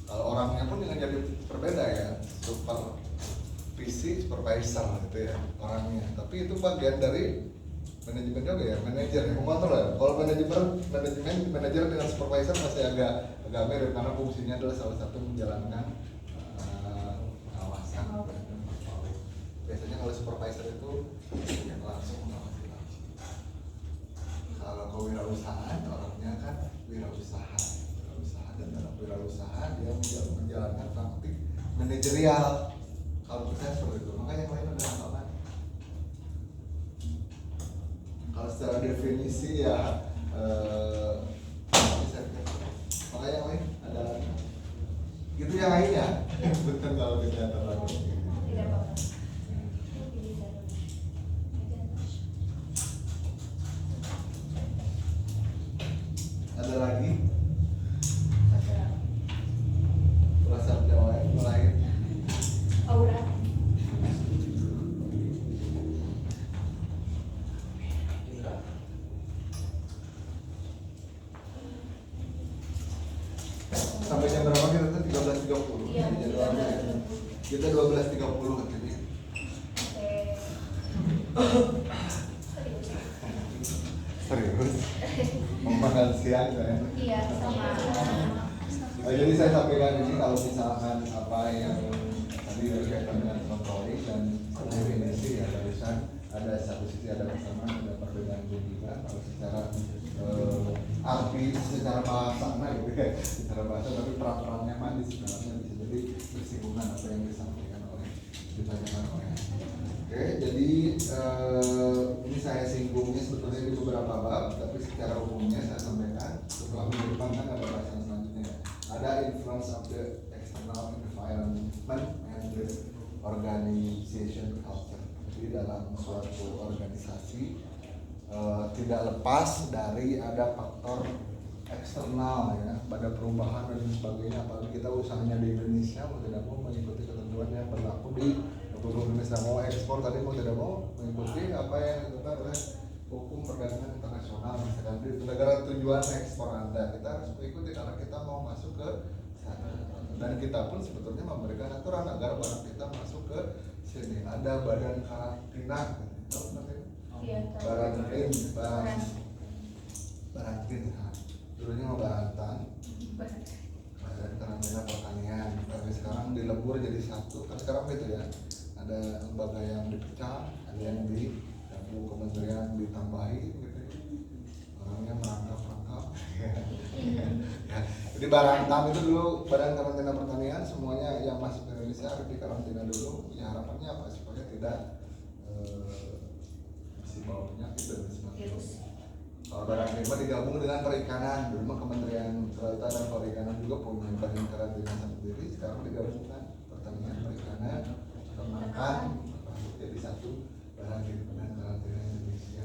Speaker 1: Kalau orangnya pun dengan jadi berbeda ya, supervisi, supervisor gitu ya orangnya. Tapi itu bagian dari manajemen juga ya, manajer yang mengontrol ya. Kalau manajer dengan supervisor masih agak mirip karena fungsinya adalah salah satu menjalankan pengawasan. Biasanya kalau supervisor itu yang langsung mengawasi langsung. Kalau kewirausahaan orangnya kan wirausaha dan dalam wirausaha dia menjalankan praktik manajerial. Kalau saya seperti itu, maka yang lain adalah apa? Kalau secara definisi ya maka yang lain ada gitu yang lainnya. Betul kalau kita terlalu
Speaker 3: Tidak apa-apa.
Speaker 1: ada lagi perasaan Jawa yang mulai
Speaker 3: Aura. sampai jam berapa kita tuh 13.30 Iya,
Speaker 1: jadwalnya. Kita 12.30 katanya. Serius? Mau makan siang kan?
Speaker 3: Iya, sama.
Speaker 1: Jadi saya sampaikan ini kalau misalkan apa yang tadi berkaitan dengan controlling dan definisi ya, barusan ada satu sisi ada kesamaan, ada perbedaan juga. Kalau secara arti, secara bahasa gitu ya, secara bahasa, tapi peran-perannya manis sebenarnya bisa jadi bersinggungan apa yang ditanyakan oleh. Oke, jadi ini saya singgungnya sebetulnya di beberapa bab, tapi secara umumnya saya sampaikan setelah minggu depan kan ada bahasan selanjutnya. Ada influence of the external environment and the organization culture. Jadi dalam suatu organisasi tidak lepas dari ada faktor eksternal ya, pada perubahan dan sebagainya. Apalagi kita usahanya di Indonesia mau tidak mau mengikuti ketentuan yang berlaku di Indonesia, mau ekspor tadi mau tidak mau mengikuti apa yang ditentukan oleh hukum perdagangan internasional. Misalkan di negara tujuan ekspor Anda, kita harus mengikuti karena kita mau masuk ke sana. Dan kita pun sebetulnya memberikan aturan agar barang kita masuk ke sini. Ada badan karantina,
Speaker 3: Iya,
Speaker 1: barantin, dulunya mau barantan, badan karantina pertanian, dari sekarang dilebur jadi satu. Kan sekarang gitu ya, ada lembaga yang dipecah, ada yang digabung, kementerian ditambahi gitu. Orangnya merangkap-rangkap. Ya. Jadi Barantam itu dulu Badan Karantina Pertanian, semuanya yang masuk ke Indonesia harus dikarantina dulu. Ya harapannya apa? Supaya tidak bawa penyakit dan sebagainya. Kalau barang lima digabung dengan perikanan, dulu mah Kementerian Kelautan dan Perikanan juga punya badan karantina sendiri, sekarang digabungkan pertanian, perikanan, peternakan, jadi satu badan karantina Indonesia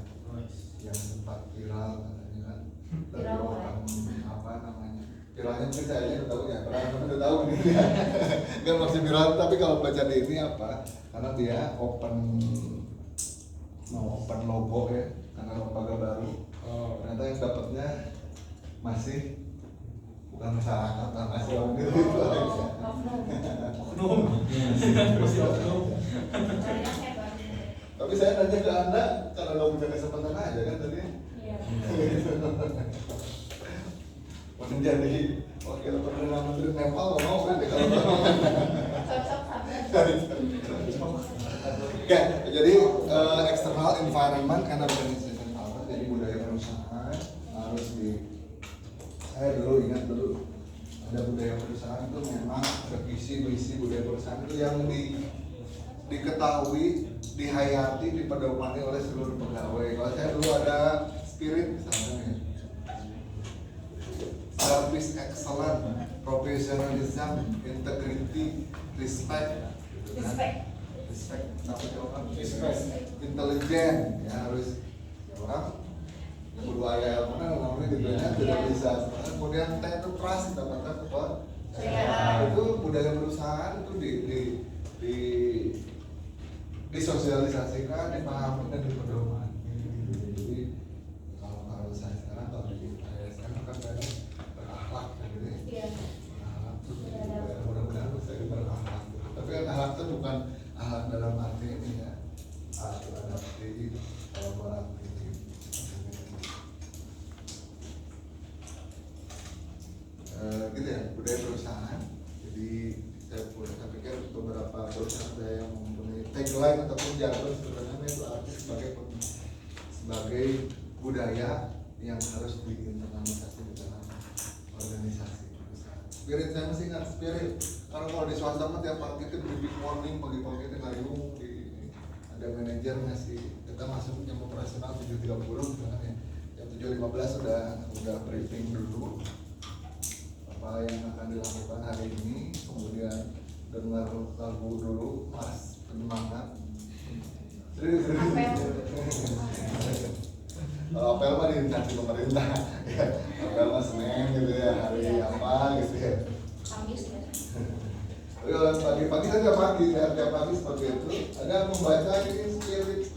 Speaker 1: yang sempat viral katanya kan.
Speaker 3: Viral
Speaker 1: apa namanya? Viralnya mungkin saya aja udah tahu ya, teman udah tahu nih ya. Nggak maksud viral, tapi kalau baca di ini apa? Karena dia mau open logo ya, karena lembaga baru. Ternyata yang dapatnya masih bukan masyarakat, masih orang gitu. Tapi saya nanya ke Anda, karena nggak punya kesempatan aja kan tadi.
Speaker 3: Iya.
Speaker 1: Menjadi wakil perdana menteri Nepal mau kan ya kalau Oke, jadi external environment and organization power, jadi budaya perusahaan harus saya dulu ingat ada budaya perusahaan itu memang ada visi budaya perusahaan itu yang diketahui, dihayati, dipedomani oleh seluruh pegawai. Kalau saya dulu ada spirit misalnya ya, service excellence, professionalism, integrity, respect, intelijen, ya harus orang budaya mana namanya di dunia tidak bisa. Kemudian itu trust, dapatkan itu budaya perusahaan itu disosialisasikan, dipahami dan dipedoman. Jadi kalau saya sekarang kalau di ASN kan banyak berakhlak gitu ya. Mudah-mudahan saya berakhlak. Tapi kan akhlak itu bukan akhlak dalam arti ini ya. Adaptif, kolaboratif. Gitu ya, budaya perusahaan. Jadi saya pikir beberapa perusahaan ada yang mempunyai tagline ataupun jargon sebenarnya itu arti sebagai budaya yang harus diinternalisasi di dalam organisasi perusahaan. Spirit, saya masih ingat spirit. Karena kalau di swasta mah tiap pagi itu di big morning, pagi-pagi itu ngayung, ada manajer ngasih, kita masuk jam operasional 7.30 misalkan ya, jam 7.15 udah briefing dulu apa yang akan dilakukan hari ini, kemudian dengar lagu dulu, mas penyemangat. Kalau apel mah di instansi pemerintah, ya. Apel mah Senin gitu ya, hari apa gitu ya.
Speaker 3: Kamis ya.
Speaker 1: Tapi kalau pagi-pagi kan tiap pagi seperti itu, ada membaca ini spirit.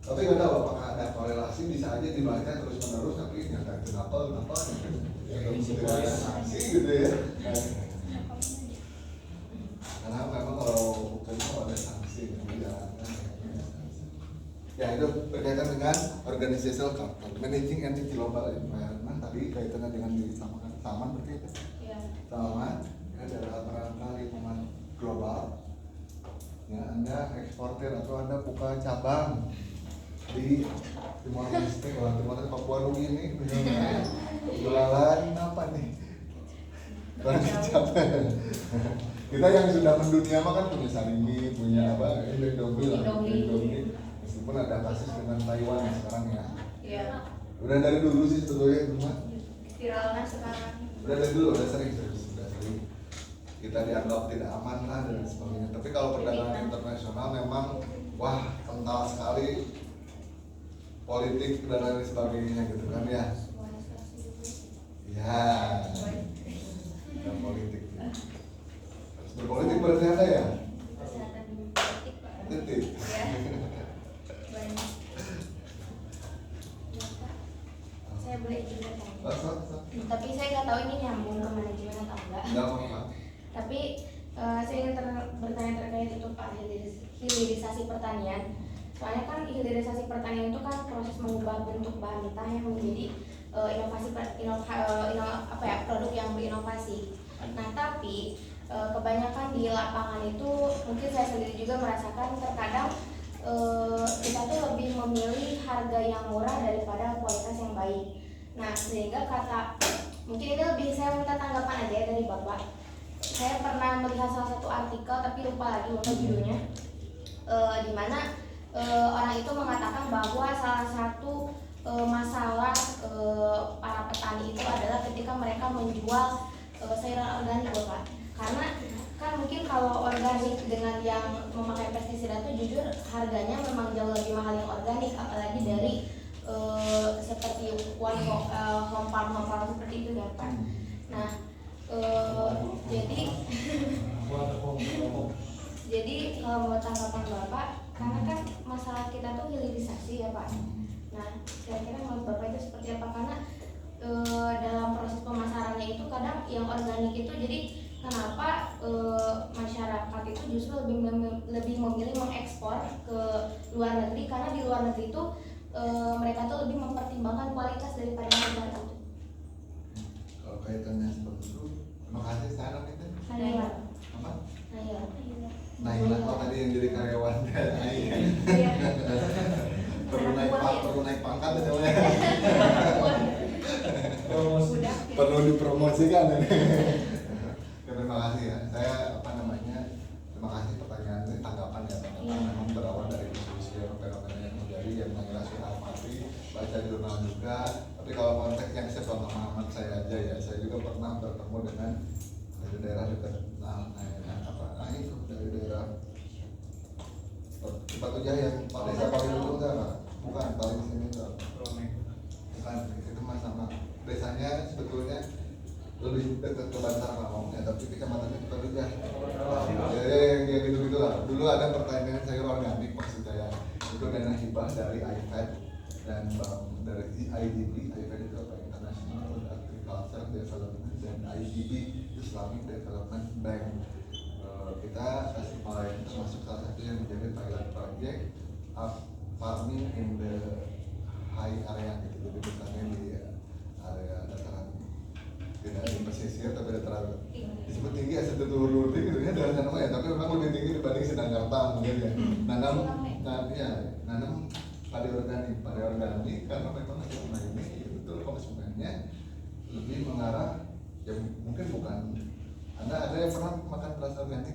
Speaker 1: Tapi nggak tahu apakah ada korelasi, bisa aja dibaca terus menerus tapi nggak tahu kenapa tidak ada sanksi gitu ya. Karena memang kalau hukum itu ada sanksi, ya itu berkaitan dengan organizational culture, managing and global environment. Tadi kaitannya dengan disamakan Salman berarti itu. Salman adalah rangka lingkungan global. Ya, Anda eksportir atau Anda buka cabang di Timor Leste, Papua Nugini, jualan apa nih? Kita yang sudah mendunia mah kan punya Sarimi, punya apa? Indomie. Meskipun ada kasus dengan Taiwan sekarang ya.
Speaker 3: Iya.
Speaker 1: Udah dari dulu sih sebetulnya cuma.
Speaker 3: Viralnya sekarang.
Speaker 1: Udah dari dulu, udah sering. Kita dianggap tidak aman lah dan sebagainya. Tapi kalau perdagangan internasional memang wah kental sekali. Politik dan lain sebagainya gitu kan ya. Ya, dan politik. Harus berpolitik berarti ada ya? Titik.
Speaker 3: Saya boleh juga tanya.
Speaker 1: So.
Speaker 3: Tapi saya nggak tahu ini nyambung ke manajemen atau enggak.
Speaker 1: Enggak apa-apa.
Speaker 3: Tapi saya ingin bertanya terkait itu Pak, hilirisasi pertanian. Soalnya kan hilirisasi pertanian itu kan proses mengubah bentuk bahan mentah yang menjadi produk yang berinovasi. Nah tapi kebanyakan di lapangan itu mungkin saya sendiri juga merasakan terkadang kita tuh lebih memilih harga yang murah daripada kualitas yang baik. Nah sehingga mungkin ini lebih saya minta tanggapan aja ya dari Bapak. Saya pernah melihat salah satu artikel tapi lupa lagi judulnya, di mana orang itu mengatakan bahwa salah satu masalah para petani itu adalah ketika mereka menjual sayuran organik, Bapak. Karena kan mungkin kalau organik dengan yang memakai pestisida itu jujur harganya memang jauh lebih mahal yang organik, apalagi dari seperti home farm seperti itu ya Pak. Nah jadi kalau mau tanggapan Bapak, karena kan masalah kita tuh hilirisasi ya Pak. Nah kira-kira menurut Bapak itu seperti apa? Karena dalam proses pemasarannya itu kadang yang organik itu jadi kenapa masyarakat itu justru lebih memilih mengekspor ke luar negeri, karena di luar negeri itu mereka tuh lebih mempertimbangkan kualitas daripada harga itu.
Speaker 1: Kalau kaitannya seperti itu, terima kasih saya namanya
Speaker 3: Naila.
Speaker 1: apa?
Speaker 3: Naila.
Speaker 1: Oh tadi yang jadi karyawan
Speaker 3: Iya.
Speaker 1: perlu naik pangkat ya namanya.
Speaker 3: Udah.
Speaker 1: Perlu dipromosikan ini. Terima kasih ya. Saya terima kasih pertanyaan ini, tanggapan ya. Memang berawal dari diskusi fenomena yang terjadi yang Naila sudah amati, baca di jurnal juga. Tapi kalau konteks yang saya pengalaman saya aja ya, saya juga pernah bertemu dengan dari daerah dekat itu dari daerah Batu Jaya, Pak Desa paling dulu enggak Pak? Bukan, paling sini enggak. Bukan, itu mas sama desanya sebetulnya lebih dekat ke Bantar Kalong ya, tapi kecamatannya Batu Jaya. Jadi yang gitu-gitu lah. Dulu ada pertanyaan sayur organik maksud saya itu dana hibah dari IFAD dan dari IDB. IFAD itu apa? International Agriculture Development, dan IDB Islamic Development Bank. Kita Tasikmalaya termasuk salah satu yang menjadi pilot project farming in the high area gitu. Jadi bukannya di area dataran tidak di pesisir tapi dataran disebut tinggi asal turun gitu ya dari sana ya, tapi memang lebih tinggi dibanding Sedangkarta mungkin ya. Nanam padi organik karena memang sungai ini betul konsumennya lebih mengarah yang mungkin bukan. Anda ada yang pernah makan beras organik?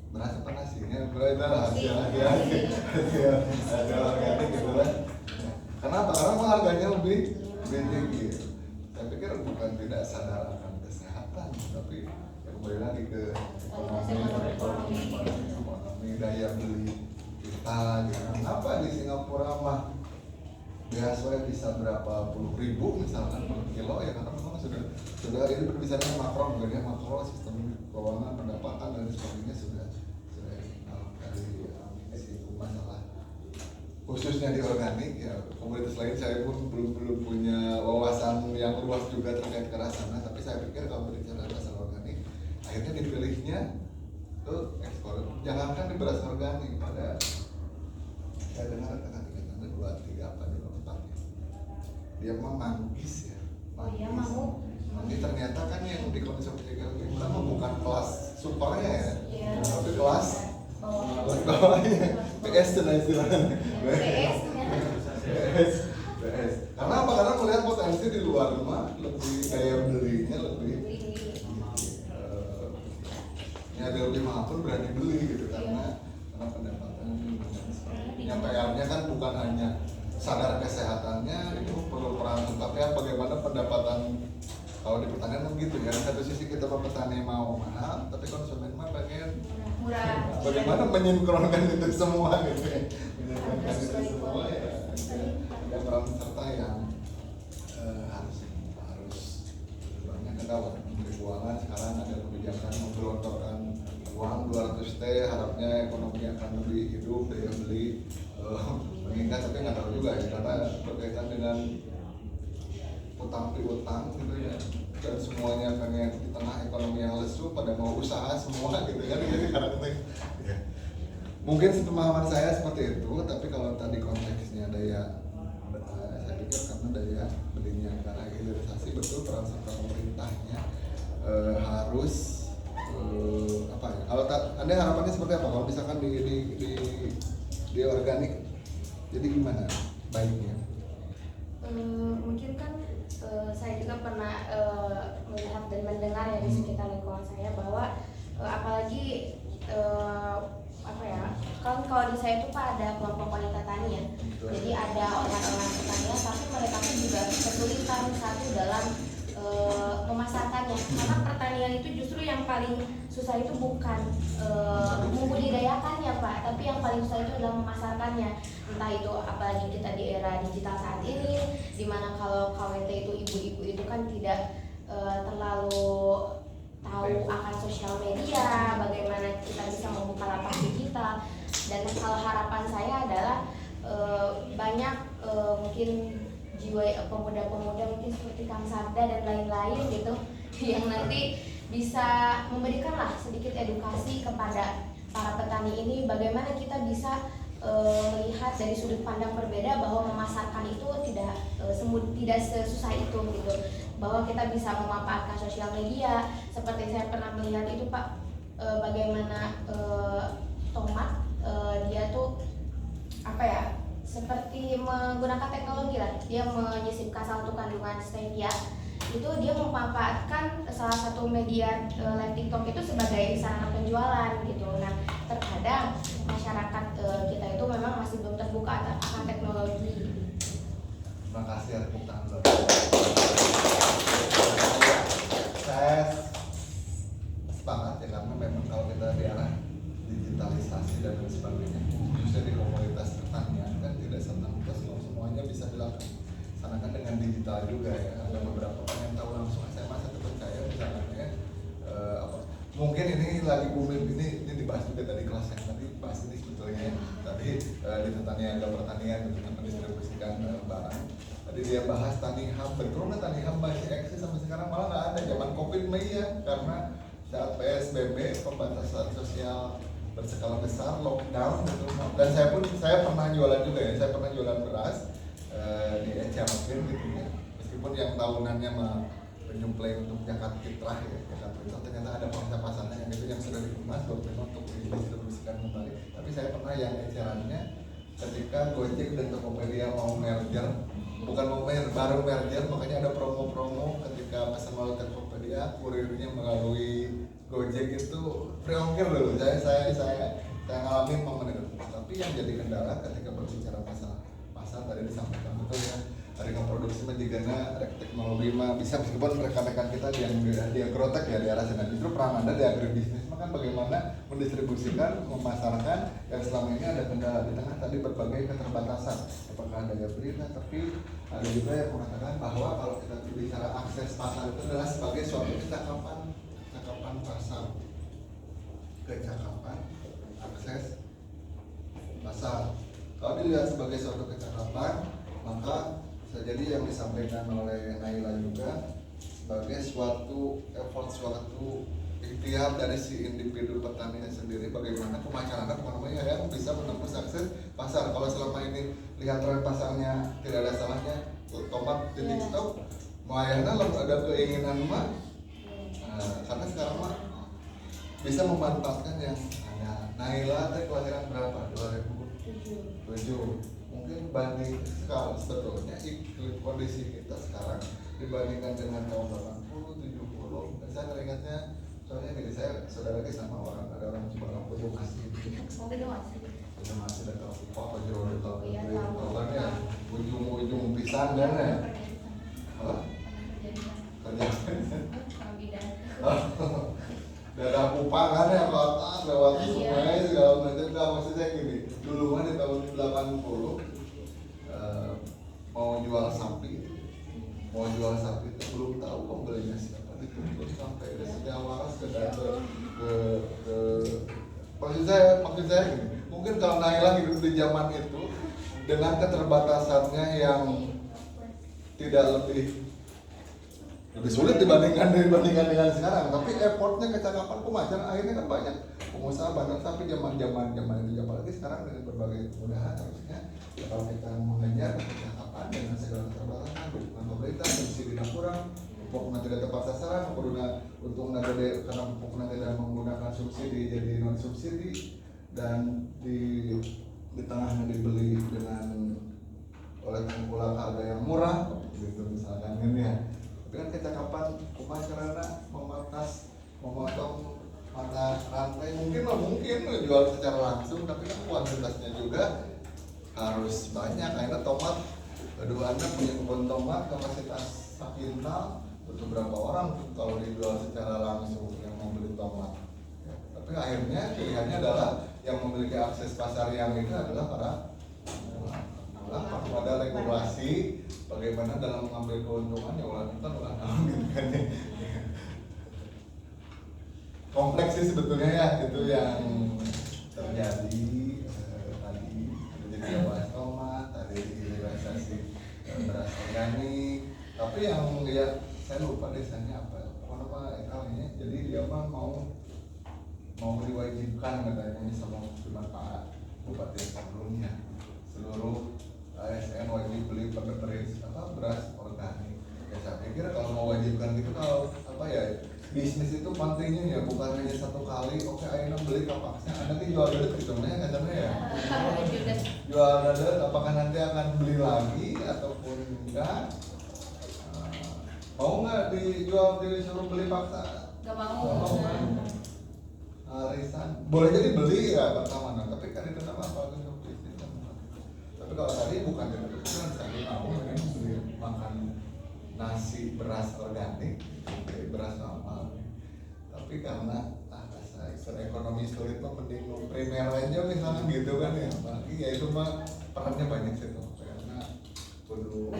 Speaker 1: Beras apa nasinya? Beras hasil organik gitu kan. Kenapa? Karena memang harganya lebih tinggi. Saya pikir bukan tidak sadar akan kesehatan, tapi ya kembali lagi ke ekonomi daya beli kita gitu. Kenapa di Singapura mah biasanya bisa berapa puluh ribu misalkan per kilo ya, karena memang sudah ini berbicara makro, bukan ya, makro sistem keuangan, pendapatan dan sebagainya sudah dari itu masalah khususnya di organik ya. Komunitas lain saya pun belum punya wawasan yang luas juga terkait ke arah sana, tapi saya pikir kalau berbicara masalah organik akhirnya dipilihnya ke ekspor. Jangankan di beras organik, pada saya dengar kata-kata 2-3 apa di tempatnya dia mah manggis ya.
Speaker 3: Iya mau.
Speaker 1: Ini ternyata kan yang dikonsumsi kita mah bukan kelas supernya ya,
Speaker 3: Iya.
Speaker 1: tapi kelas bawahnya. PS itu istilahnya. PS. Karena apa? Karena melihat potensi di luar rumah lebih daya belinya lebih ya ada lebih mahal pun berani beli gitu karena pendapatan yang PR-nya kan bukan hanya sadar kesehatannya, itu perlu peran tempatnya bagaimana pendapatan. Kalau di pertanian kan gitu ya, satu sisi kita petani mau mahal, tapi konsumen mah pengen
Speaker 3: murah.
Speaker 1: Bagaimana menyinkronkan itu semua gitu ya. Menyinkronkan itu semua ya, ada peran serta yang harus banyak. Kita menteri keuangan sekarang ada kebijakan menggelontorkan uang 200 T, harapnya ekonomi akan lebih hidup, daya beli meningkat, tapi nggak tahu juga ya, karena berkaitan dengan utang piutang gitu ya, dan semuanya pengen di tengah ekonomi yang lesu pada mau usaha semua gitu kan. Jadi karena ya, mungkin sepemahaman saya seperti itu, tapi kalau tadi konteksnya daya saya terkejar karena daya belinya, karena hilirisasi betul peran serta pemerintahnya harus apa ya? Kalau Anda harapannya seperti apa? Kalau misalkan di organik, jadi gimana baiknya?
Speaker 3: Mungkin kan saya juga pernah melihat dan mendengar ya di sekitar lingkungan saya bahwa apalagi apa ya, kan kalau di saya itu Pak ada kelompok wanita tani ya. Jadi ada orang-orang pertanian, tapi mereka pun juga kesulitan satu dalam memasarkannya, karena pertanian itu justru yang paling susah itu bukan membudidayakannya Pak, tapi yang paling susah itu adalah memasarkannya. Entah itu apalagi kita di era digital saat ini, dimana kalau KWT itu ibu-ibu itu kan tidak terlalu tahu akan sosial media, bagaimana kita bisa membuka lapak digital. Dan kalau harapan saya adalah banyak mungkin jiwa pemuda-pemuda mungkin seperti Kang Sabda dan lain-lain gitu yang nanti bisa memberikanlah sedikit edukasi kepada para petani ini, bagaimana kita bisa melihat dari sudut pandang berbeda bahwa memasarkan itu tidak sesusah itu gitu, bahwa kita bisa memanfaatkan sosial media. Seperti saya pernah melihat itu Pak, bagaimana tomat dia tuh apa ya, seperti menggunakan teknologi lah, dia menyisipkan satu kandungan stevia, itu dia memanfaatkan salah satu media live TikTok itu sebagai sarana penjualan gitu. Nah terkadang masyarakat kita itu memang masih belum terbuka akan teknologi.
Speaker 1: Terima kasih ya, tepuk tangan dulu. Saya sepakat ya, karena memang kalau kita di arah digitalisasi dan lain sebagainya, khususnya di komunitas pertanian kan tidak serta-merta semuanya bisa dilaksanakan dengan digital juga ya. Ada beberapa yang tahu langsung, saya masih percaya misalnya mungkin ini lagi booming, ini dibahas juga tadi kelas yang tadi bahas ini sebetulnya tadi di pertanian dengan mendistribusikan barang. Tadi dia bahas tani hub, betul nggak tani hub masih eksis sampai sekarang? Malah nggak ada. Zaman COVID ya, karena saat PSBB pembatasan sosial berskala besar, lockdown gitu. Dan saya pernah jualan juga ya, saya pernah jualan beras di Eciamin gitu ya. Meskipun yang tahunannya mah penyuplai untuk Jakarta Fitrah ya, Jakarta Fitrah, ternyata ada pasar-pasarnya yang itu yang sudah dikemas untuk didistribusikan kembali. Tapi saya pernah yang ecerannya ketika Gojek dan Tokopedia mau merger, bukan mau merger, baru merger, makanya ada promo-promo ketika pesan melalui Tokopedia, kurirnya melalui Gojek itu free ongkir dulu. Saya ngalamin momen itu. Tapi yang jadi kendala ketika berbicara pasar tadi disampaikan betul ya, harga produksi mah jigana teknologi mah bisa, meskipun rekan-rekan kita yang di agrotek ya di arah sana, justru peran Anda di agribisnis mah kan bagaimana mendistribusikan, memasarkan yang selama ini ada kendala di tengah tadi berbagai keterbatasan, apakah daya beli, tapi ada juga yang mengatakan bahwa kalau kita bicara akses pasar itu adalah sebagai suatu cakapan pasar, kecakapan akses pasar. Kalau dilihat sebagai suatu kecakapan, maka bisa jadi yang disampaikan oleh Naila juga sebagai suatu effort, suatu ikhtiar dari si individu petaninya sendiri, bagaimana pemasaran ekonominya yang bisa menembus akses pasar. Kalau selama ini lihat tren pasarnya tidak ada salahnya, tomat di TikTok, Mayana lalu ada keinginan mah, karena sekarang mah bisa memanfaatkan yang ada. Naila teh kelahiran berapa? 2007. Mungkin banding sekarang sebetulnya iklim kondisi kita sekarang dibandingkan dengan tahun 80, 70, dan saya teringatnya soalnya gini, saya saudara lagi sama orang, ada orang coba kampung masih masih ada kampung apa jero tahu ya ujung pisang dan ya kerja daerah Kupang kan ya, kota lewat sungai segala macam. Nggak, maksudnya gini, dulu mah di tahun 80 mau jual sapi itu belum tahu pembelinya siapa, dituntut sampai dari waras ke maksud saya gini, mungkin kalau Naila hidup di zaman itu dengan keterbatasannya yang tidak lebih lebih sulit dibandingkan dengan sekarang. Tapi effortnya kecakapan pemasaran akhirnya kan banyak pengusaha bandar tapi zaman itu apalagi sekarang dengan berbagai kemudahan harusnya ya, kalau kita mengejar kecakapan dengan segala keterbatasan dukungan pemerintah subsidi kurang pokoknya tidak tepat sasaran untuk gede karena pokoknya tidak menggunakan subsidi jadi non subsidi dan di tengahnya dibeli dengan oleh tengkulak harga yang murah gitu misalkan ini ya. Tapi kan kecakapan pemasaran memotong mata rantai mungkin jual secara langsung tapi kan kuantitasnya juga harus banyak karena tomat kedua anak punya kebun tomat kapasitas 1 kintal untuk berapa orang kalau dijual secara langsung yang membeli tomat ya, tapi akhirnya pilihannya adalah yang memiliki akses pasar yang itu adalah para pada regulasi bagaimana dalam mengambil keuntungan ya ulah gitu kan kompleks sih sebetulnya ya itu yang terjadi tadi jadi bahas tomat tadi liberalisasi beras organik tapi yang ya saya lupa desanya apa ini jadi dia mah mau diwajibkan katanya sama Pak Bupati sebelumnya seluruh ASN wajib beli beras organik ya saya pikir kalau mau wajibkan gitu kalau bisnis itu pentingnya ya bukan hanya satu kali oke akhirnya beli kapaknya nanti jual dadet gitu katanya ya jual dadet apakah nanti akan beli lagi ataupun enggak mau nggak disuruh beli paksa
Speaker 3: nggak mau
Speaker 1: kan arisan boleh jadi beli ya pertama tapi kan itu nama apa bisnis tapi kalau tadi bukan itu kan saya mau beli makan nasi beras organik beras normal tapi karena ekonomi sulit mah mending primer aja misalnya gitu kan ya apalagi ya itu mah perannya banyak sih tuh karena kudu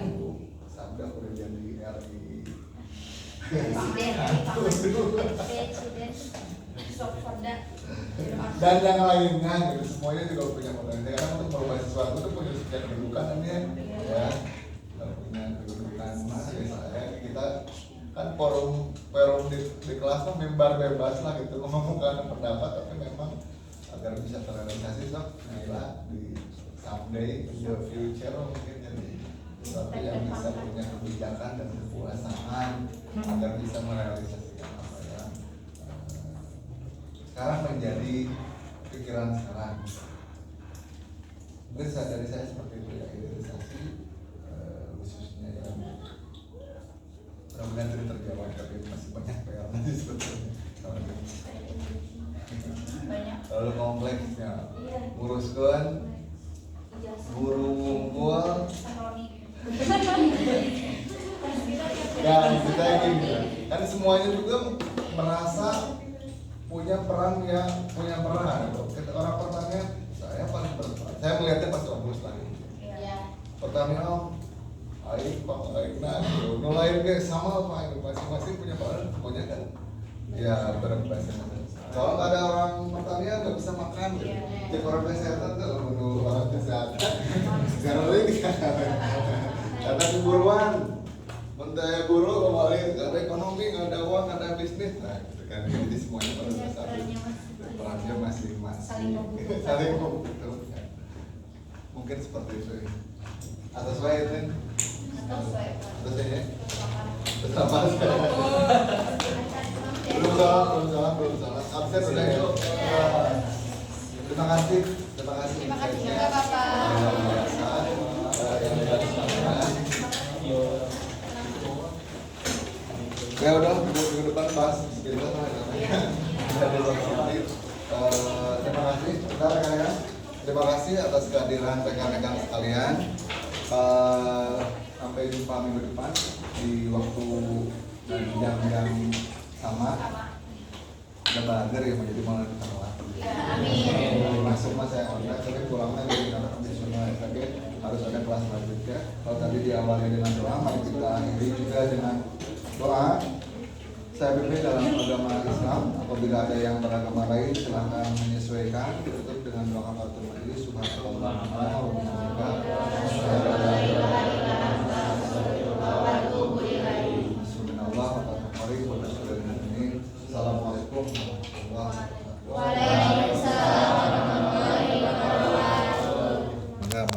Speaker 1: sabda udah jadi RI
Speaker 3: presiden
Speaker 1: dan yang lainnya gitu semuanya juga punya potensi karena untuk merubah sesuatu itu punya kedudukan ya punya kedudukan kita kan forum di kelas mah member bebas lah gitu mengumumkan pendapat tapi memang agar bisa terrealisasi nah di someday in the future mungkin jadi sesuatu yang bisa punya kebijakan dan kekuasaan agar bisa merealisasikan apa yang sekarang menjadi pikiran sekarang. Mungkin dari saya seperti itu ya hilirisasi khususnya ya mudah-mudahan tidak terjawab tapi masih banyak PR nanti sebetulnya lalu kompleksnya nguruskan guru ngumpul ya kita ini kan semuanya juga merasa punya peran orang pertanian saya paling berperan saya melihatnya pas bagus lagi pertanian nah nulain kayak sama apa masing-masing punya peran pokoknya kan ya berbahasa kalau nggak ada orang pertanian nggak bisa makan jadi orang kesehatan tuh menurut orang kesehatan sekarang lagi karena keburuan mentaya guru kembali nggak ada ekonomi nggak ada uang nggak ada bisnis nah gitu kan jadi semuanya pada besar perannya masing-masing saling membutuhkan mungkin seperti itu ya. Atas saya itu atas saya bersama belum salah absen udah ya terima kasih
Speaker 3: juga Bapak
Speaker 1: ya udah minggu depan bahas terima kasih rekan-rekan terima kasih atas kehadiran rekan-rekan sekalian sampai jumpa minggu depan di waktu dan jam yang sama udah bahagia ya menjadi malah ditolak masuk mas saya online tapi pulangnya dari kantor kondisional SAG harus ada kelas selanjutnya kalau tadi diawali dengan doa mari kita akhiri juga dengan doa. Saya berpikir dalam agama Islam apabila ada yang beragama lain silahkan menyesuaikan ditutup dengan doa kafaratul majlis subhanallah wa bihamdihi Assalamualaikum warahmatullahi wabarakatuh.
Speaker 3: Waalaikumsalam warahmatullahi wabarakatuh.
Speaker 1: Enggak,